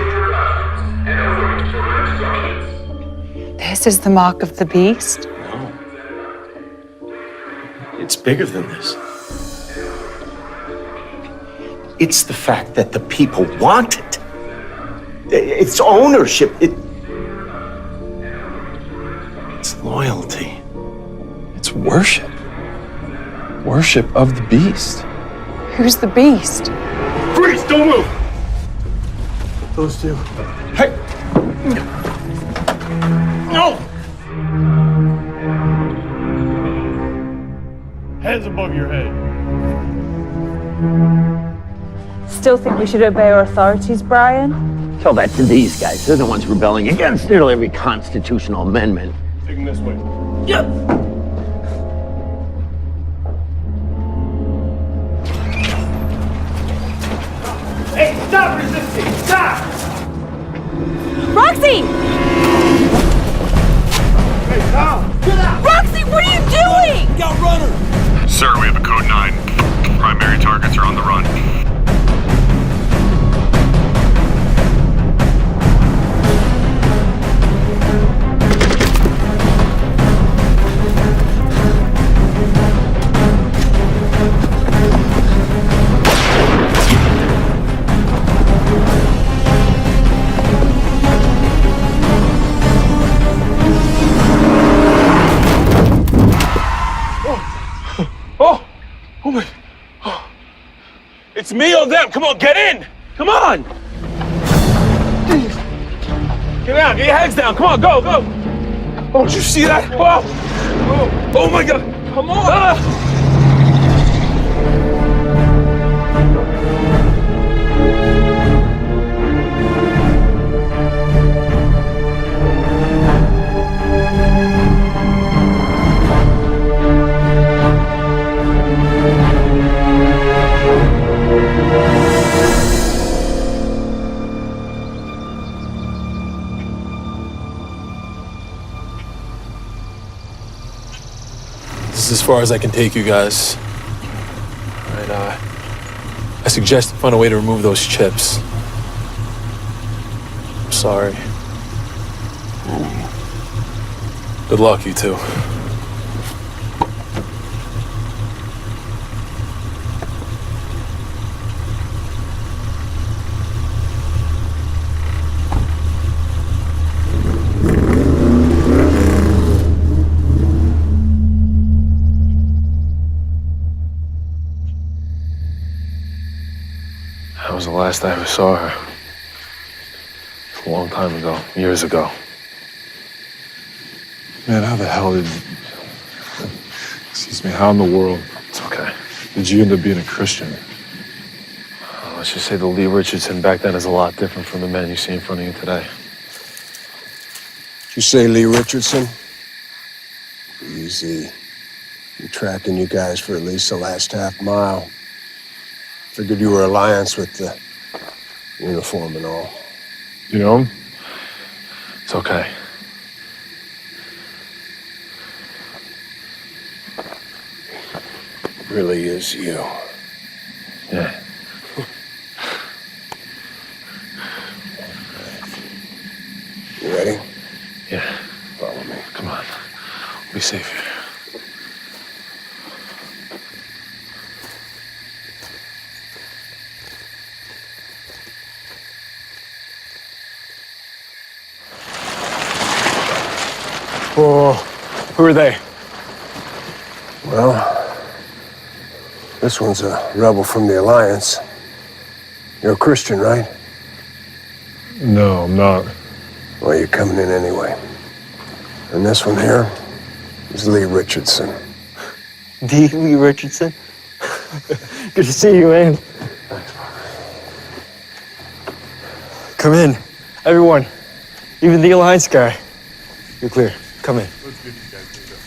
This is the mark of the beast. No. It's bigger than this. It's the fact that the people want it. It's ownership. It's loyalty. It's worship. Worship of the beast. Who's the beast? Freeze! Don't move! Those two. Hey! No! Hands above your head. Still think we should obey our authorities, Brian? Tell that to these guys. They're the ones rebelling against nearly every constitutional amendment. Take him this way. Yep. Hey, stop resisting! Stop! Roxy! Hey, Tom! Get out! Roxy, what are you doing? Got runner! Sir, we have a code 9. Primary targets are on the run. Oh my. Oh. It's me or them. Come on, get in. Come on. Get out. Get your heads down. Come on, go, go. Oh, did you see that? Oh, oh my God. Come on. This is as far as I can take you guys. Alright, I suggest you find a way to remove those chips. I'm sorry. Good luck, you two. That was the last I ever saw her. A long time ago, years ago. Man, how the hell did... Excuse me, how in the world... It's okay. Did you end up being a Christian? Let's just say the Lee Richardson back then is a lot different from the man you see in front of you today. Did you say Lee Richardson? Easy. Been tracking you guys for at least the last half mile. Figured you were Alliance with the uniform and all. You know him? It's okay. Really is you. Yeah. You ready? Yeah. Follow me. Come on. We'll be safe here. Whoa. Who are they? Well, this one's a rebel from the Alliance. You're a Christian, right? No, I'm not. Well, you're coming in anyway. And this one here is Lee Richardson. D. Lee Richardson? Good to see you, man. Come in. Everyone. Even the Alliance guy. You're clear. Come in. Let's get you guys moved up.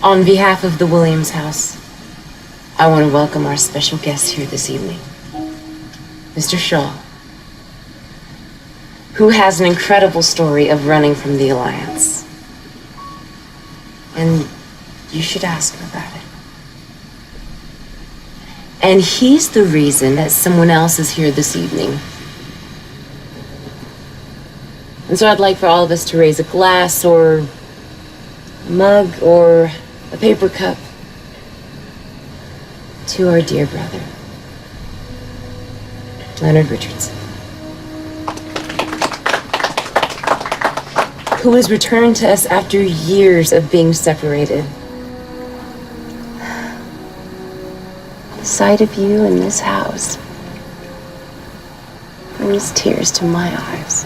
On behalf of the Williams House, I want to welcome our special guest here this evening, Mr. Shaw, who has an incredible story of running from the Alliance. And you should ask him about it. And he's the reason that someone else is here this evening. And so I'd like for all of us to raise a glass or mug or a paper cup to our dear brother, Leonard Richardson, who has returned to us after years of being separated. The sight of you in this house brings tears to my eyes.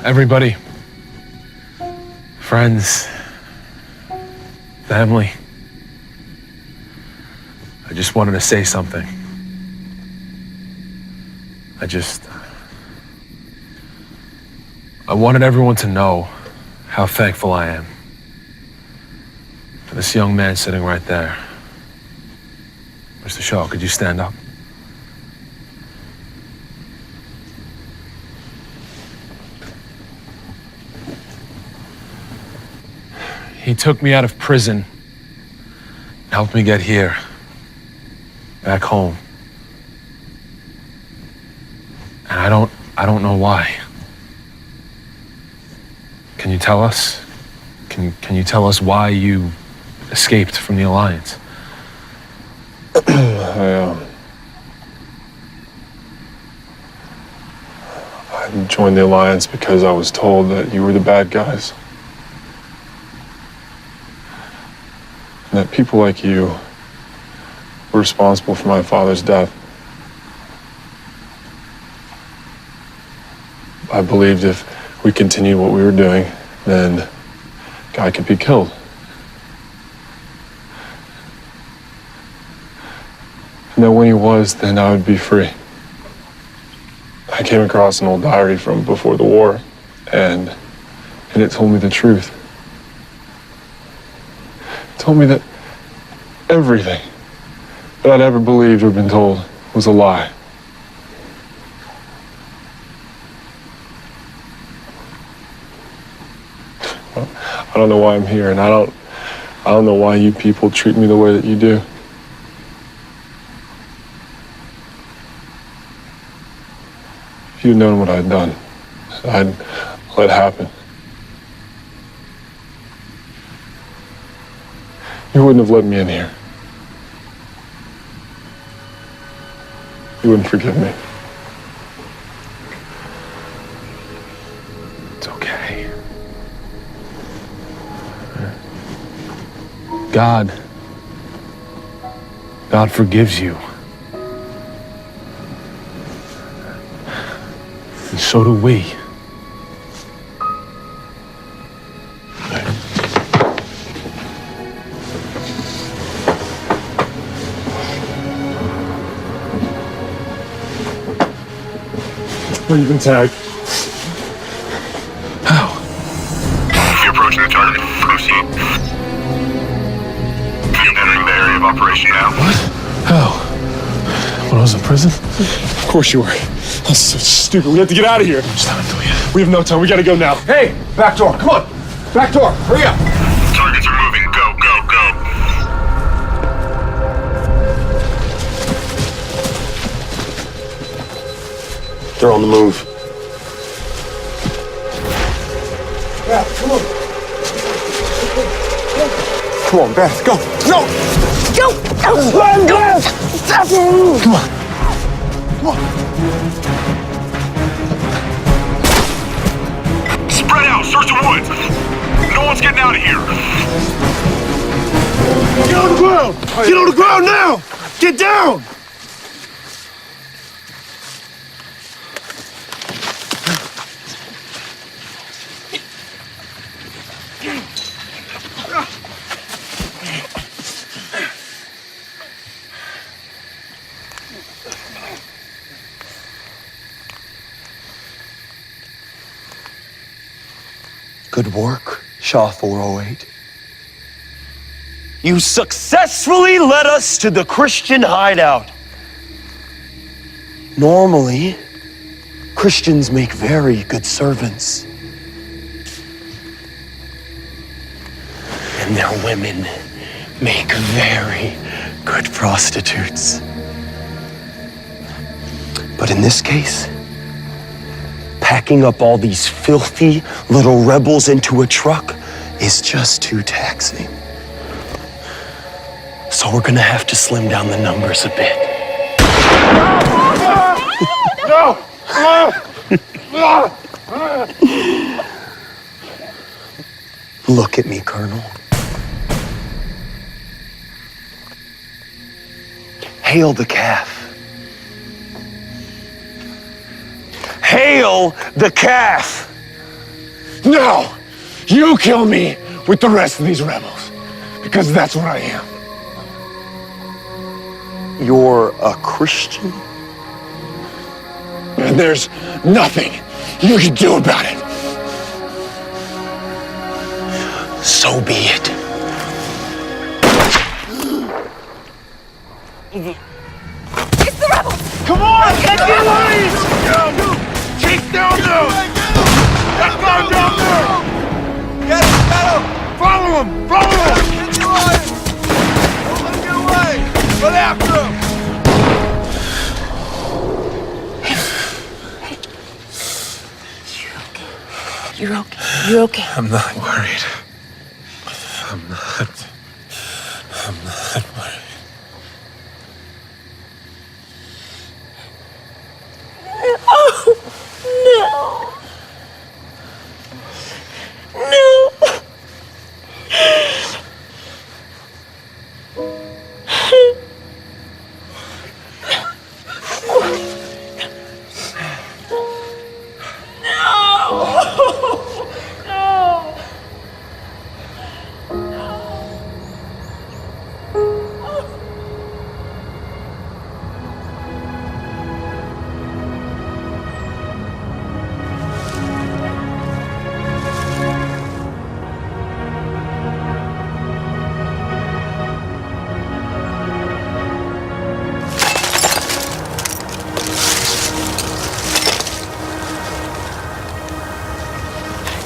Everybody, friends, family, I just wanted to say something. I wanted everyone to know how thankful I am for this young man sitting right there. Mr. Shaw, could you stand up? He took me out of prison, helped me get here, back home. And I don't know why. Can you tell us? Can you tell us why you escaped from the Alliance? I joined the Alliance because I was told that you were the bad guys. And that people like you were responsible for my father's death. I believed if we continued what we were doing, then Guy could be killed. And that when he was, then I would be free. I came across an old diary from before the war, and it told me the truth. It told me that everything that I'd ever believed or been told was a lie. I don't know why I'm here, and I don't know why you people treat me the way that you do. If you'd known what I'd done, I'd let it happen. You wouldn't have let me in here. You wouldn't forgive me. It's okay. God forgives you. And so do we. You've been tagged. How? You're approaching the target. Proceed. You're entering the area of operation now. What? How? When I was in prison? Of course you were. That's so stupid. We have to get out of here. Just let me do it. We have no time. We gotta go now. Hey, back door, come on! Back door, hurry up! Targets are moving. Go, go, go. They're on the move. Yeah, come on. Come on, Beth, go! No! Go! Let him go! Come on. Come on. Spread out. Search the woods. No one's getting out of here. Get on the ground! Get on the ground now! Get down! Good work, Shaw 408. You successfully led us to the Christian hideout. Normally, Christians make very good servants. And their women make very good prostitutes. But in this case, packing up all these filthy little rebels into a truck is just too taxing. So we're gonna have to slim down the numbers a bit. No! Look at me, Colonel. Hail the calf. Hail the calf! No! You kill me with the rest of these rebels, because that's what I am. You're a Christian? And there's nothing you can do about it. So be it. It's the rebels! Come on! Get the lines! Chase down there! That guy down there! Get him! Follow him! Follow him! Get the lines! Don't let him get away! Run after him! You're okay. You're okay. I'm not worried. I'm not worried. Oh, no. No.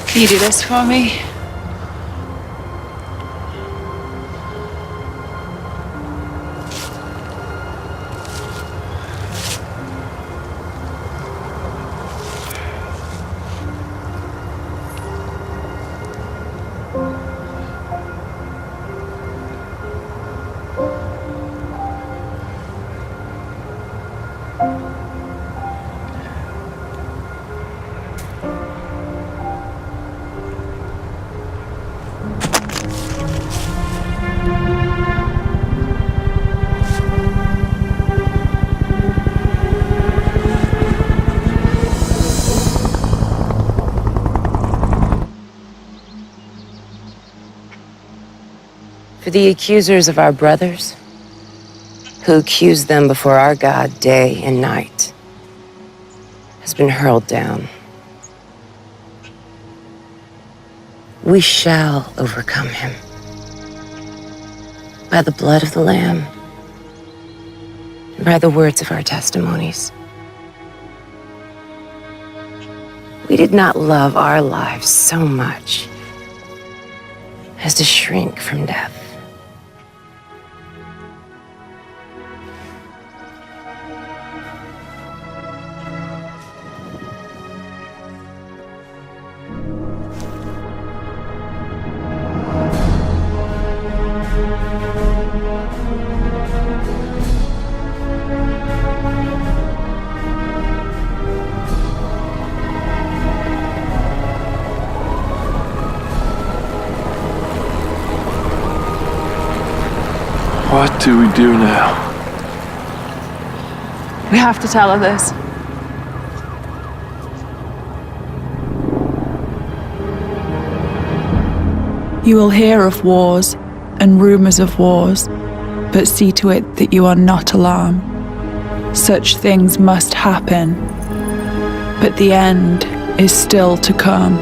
Can you do this for me? For the accusers of our brothers, who accuse them before our God day and night, has been hurled down. We shall overcome him by the blood of the Lamb and by the words of our testimonies. We did not love our lives so much as to shrink from death. What do we do now? We have to tell her this. You will hear of wars and rumors of wars, but see to it that you are not alarmed. Such things must happen, but the end is still to come.